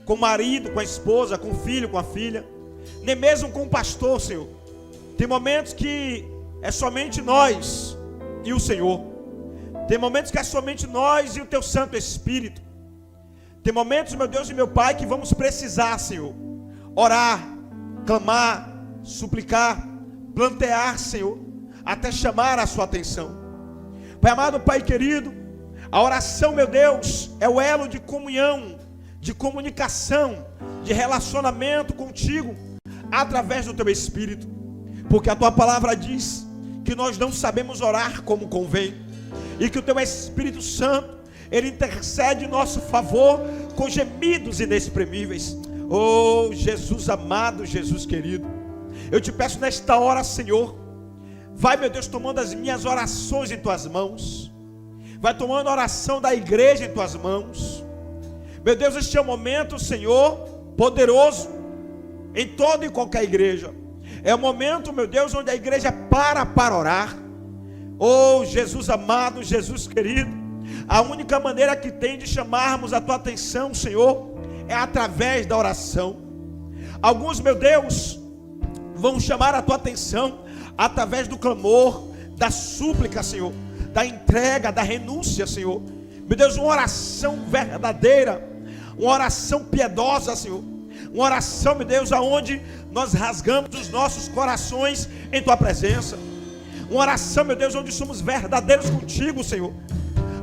com o marido, com a esposa, com o filho, com a filha, nem mesmo com o pastor, Senhor. Tem momentos que é somente nós e o Senhor. Tem momentos que é somente nós e o Teu Santo Espírito. Tem momentos, meu Deus e meu Pai, que vamos precisar, Senhor, orar, clamar, suplicar, plantear, Senhor, até chamar a sua atenção. Pai amado, Pai querido, a oração, meu Deus, é o elo de comunhão, de comunicação, de relacionamento contigo, através do Teu Espírito. Porque a Tua palavra diz que nós não sabemos orar como convém, e que o Teu Espírito Santo, Ele intercede em nosso favor com gemidos inexprimíveis. Oh, Jesus amado, Jesus querido, eu te peço nesta hora, Senhor, vai, meu Deus, tomando as minhas orações em Tuas mãos, vai tomando a oração da igreja em Tuas mãos. Meu Deus, este é o momento, Senhor, poderoso, em toda e qualquer igreja. É o momento, meu Deus, onde a igreja para orar. Oh, Jesus amado, Jesus querido, a única maneira que tem de chamarmos a Tua atenção, Senhor, é através da oração. Alguns, meu Deus, vão chamar a Tua atenção através do clamor, da súplica, Senhor, da entrega, da renúncia, Senhor. Meu Deus, uma oração verdadeira, uma oração piedosa, Senhor, uma oração, meu Deus, aonde nós rasgamos os nossos corações em Tua presença. Uma oração, meu Deus, onde somos verdadeiros contigo, Senhor,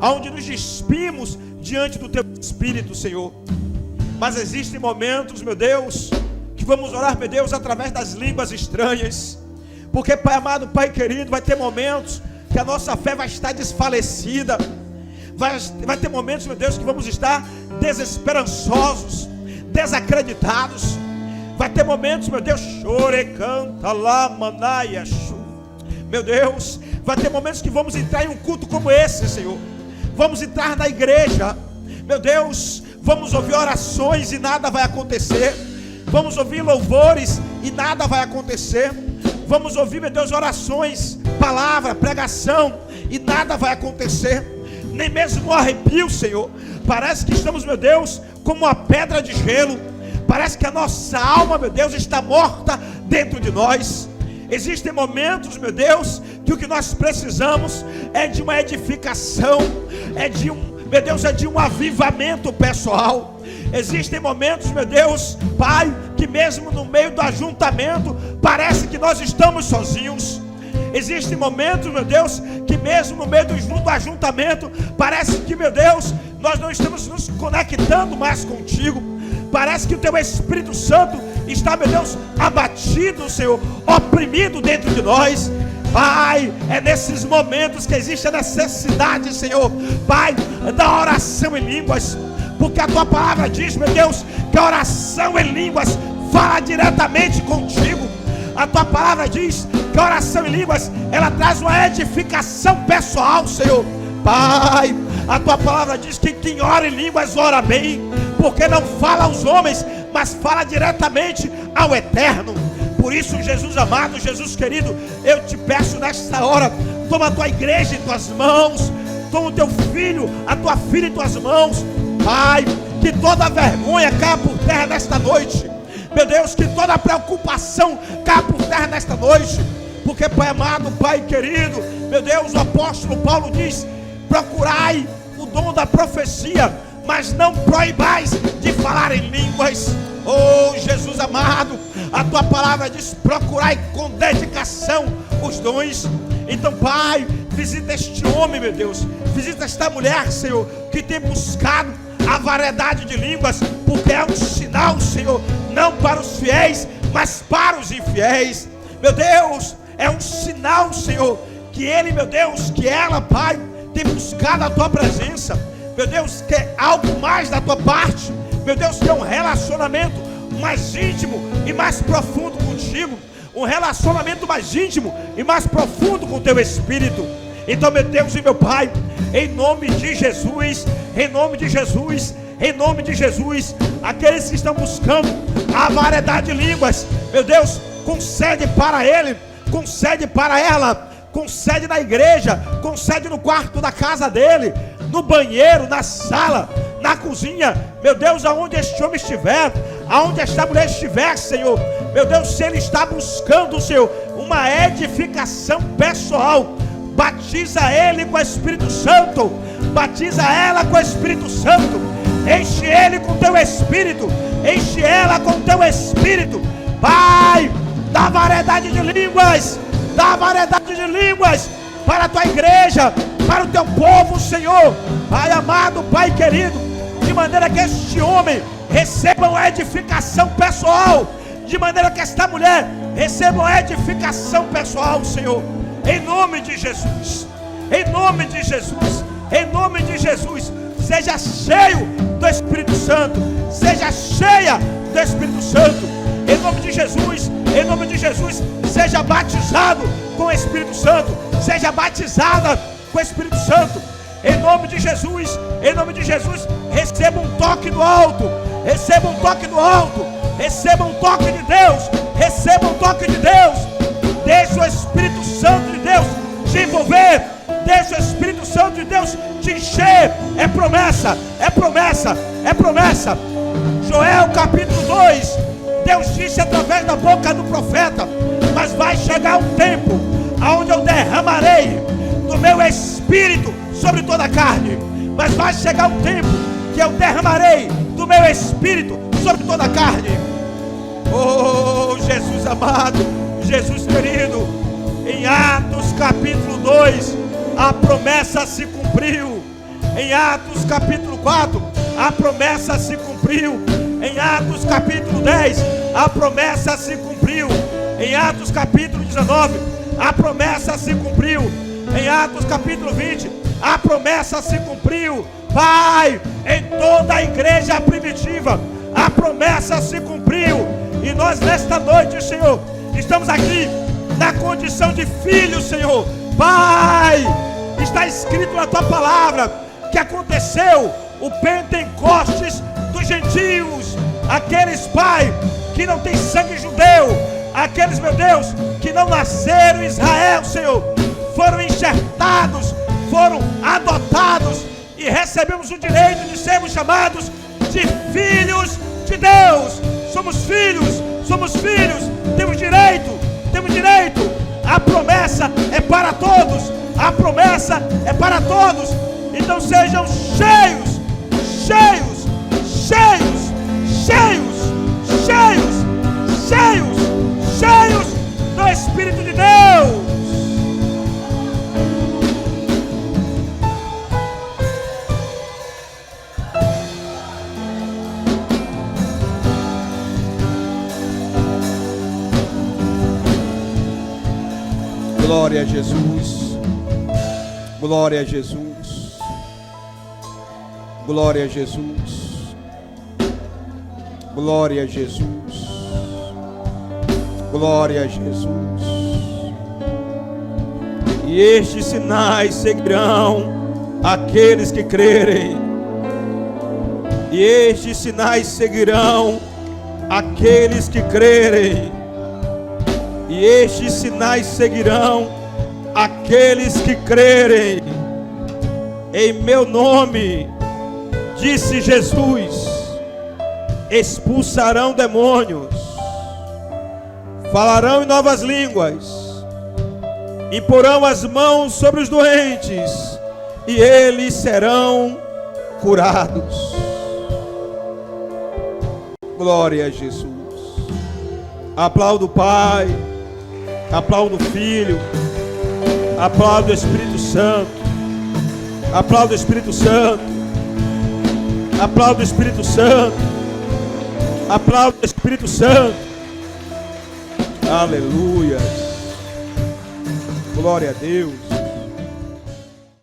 aonde nos despimos diante do Teu Espírito, Senhor. Mas existem momentos, meu Deus, que vamos orar, meu Deus, através das línguas estranhas. Porque, Pai amado, Pai querido, vai ter momentos que a nossa fé vai estar desfalecida. Vai ter momentos, meu Deus, que vamos estar desesperançosos, desacreditados. Vai ter momentos, meu Deus, chore, canta, lá, manaia, chu. Meu Deus, vai ter momentos que vamos entrar em um culto como esse, Senhor. Vamos entrar na igreja, meu Deus, vamos ouvir orações e nada vai acontecer. Vamos ouvir louvores e nada vai acontecer. Vamos ouvir, meu Deus, orações, palavra, pregação e nada vai acontecer. Nem mesmo um arrepio, Senhor. Parece que estamos, meu Deus, como uma pedra de gelo. Parece que a nossa alma, meu Deus, está morta dentro de nós. Existem momentos, meu Deus, que o que nós precisamos é de uma edificação, meu Deus, é de um avivamento pessoal. Existem momentos, meu Deus, Pai, que mesmo no meio do ajuntamento, parece que nós estamos sozinhos. Existem momentos, meu Deus, que mesmo no meio do ajuntamento, parece que, meu Deus, nós não estamos nos conectando mais contigo. Parece que o Teu Espírito Santo está, meu Deus, abatido, Senhor, oprimido dentro de nós. Pai, é nesses momentos que existe a necessidade, Senhor, Pai, da oração em línguas. Porque a Tua palavra diz, meu Deus, que a oração em línguas fala diretamente contigo. A Tua palavra diz que a oração em línguas, ela traz uma edificação pessoal, Senhor. Pai, a Tua palavra diz que quem ora em línguas ora bem, porque não fala aos homens, mas fala diretamente ao Eterno. Por isso, Jesus amado, Jesus querido, eu te peço nesta hora, toma a Tua igreja em Tuas mãos, toma o teu filho, a tua filha em tuas mãos. Pai, que toda vergonha caia por terra nesta noite. Meu Deus, que toda preocupação caia por terra nesta noite. Porque, Pai amado, Pai querido, meu Deus, o apóstolo Paulo diz: procurai o dom da profecia, mas não proibais de falar em línguas. Oh, Jesus amado, a tua palavra diz: procurai com dedicação os dons. Então, Pai, visita este homem, meu Deus, visita esta mulher, Senhor, que tem buscado a variedade de línguas, porque é um sinal, Senhor, não para os fiéis, mas para os infiéis. Meu Deus, é um sinal, Senhor, que ele, meu Deus, que ela, Pai, tem buscado a tua presença. Meu Deus, que é algo mais da tua parte. Meu Deus, que é um relacionamento mais íntimo e mais profundo contigo. Um relacionamento mais íntimo e mais profundo com o teu Espírito. Então, meu Deus e meu Pai, em nome de Jesus, em nome de Jesus, em nome de Jesus, aqueles que estão buscando a variedade de línguas, meu Deus, concede para ele, concede para ela, concede na igreja, concede no quarto da casa dele, no banheiro, na sala, na cozinha, meu Deus, aonde este homem estiver, aonde esta mulher estiver, Senhor, meu Deus, se ele está buscando, Senhor, uma edificação pessoal, batiza ele com o Espírito Santo, batiza ela com o Espírito Santo, enche ele com teu Espírito, enche ela com teu Espírito, Pai, dá variedade de línguas, dá variedade de línguas para a tua igreja, para o teu povo, Senhor, Pai amado, Pai querido, de maneira que este homem receba uma edificação pessoal, de maneira que esta mulher receba uma edificação pessoal, Senhor, em nome de Jesus, em nome de Jesus, em nome de Jesus. Seja cheio do Espírito Santo, seja cheia do Espírito Santo, em nome de Jesus, em nome de Jesus. Seja batizado com o Espírito Santo, seja batizada com o Espírito Santo, em nome de Jesus, em nome de Jesus. Receba um toque do alto, receba um toque do alto, receba um toque de Deus, receba um toque de Deus. Deixa o Espírito Santo de Deus te envolver, deixa o Espírito Santo de Deus te encher. É promessa, é promessa, é promessa. Joel capítulo 2, Deus disse através da boca do profeta: mas vai chegar um tempo onde eu derramarei do meu Espírito sobre toda a carne. Mas vai chegar um tempo que eu derramarei do meu Espírito sobre toda a carne. Oh, Jesus amado, Jesus querido, em Atos capítulo 2, a promessa se cumpriu. Em Atos capítulo 4, a promessa se cumpriu. Em Atos capítulo 10, a promessa se cumpriu. Em Atos capítulo 19, a promessa se cumpriu. Em Atos capítulo 20, a promessa se cumpriu. Pai, em toda a igreja primitiva, a promessa se cumpriu. E nós nesta noite, Senhor, estamos aqui na condição de filhos, Senhor. Pai, está escrito na tua palavra que aconteceu o Pentecostes dos gentios, aqueles, Pai, que não tem sangue judeu, aqueles, meu Deus, que não nasceram em Israel, Senhor, foram enxertados, foram adotados e recebemos o direito de sermos chamados de filhos de Deus. Somos filhos, temos direito. A promessa é para todos, a promessa é para todos. Então sejam cheios do Espírito de Deus. Glória a Jesus, glória a Jesus, glória a Jesus, glória a Jesus, glória a Jesus. E estes sinais seguirão aqueles que crerem, e estes sinais seguirão aqueles que crerem. E estes sinais seguirão aqueles que crerem. Em meu nome, disse Jesus, expulsarão demônios, falarão em novas línguas, imporão as mãos sobre os doentes e eles serão curados. Glória a Jesus. Aplaudo o Pai, aplaudo o Filho, aplaudo o Espírito Santo, aplaudo o Espírito Santo, aplaudo o Espírito Santo, aplaudo o Espírito Santo. Aleluia. Glória a Deus.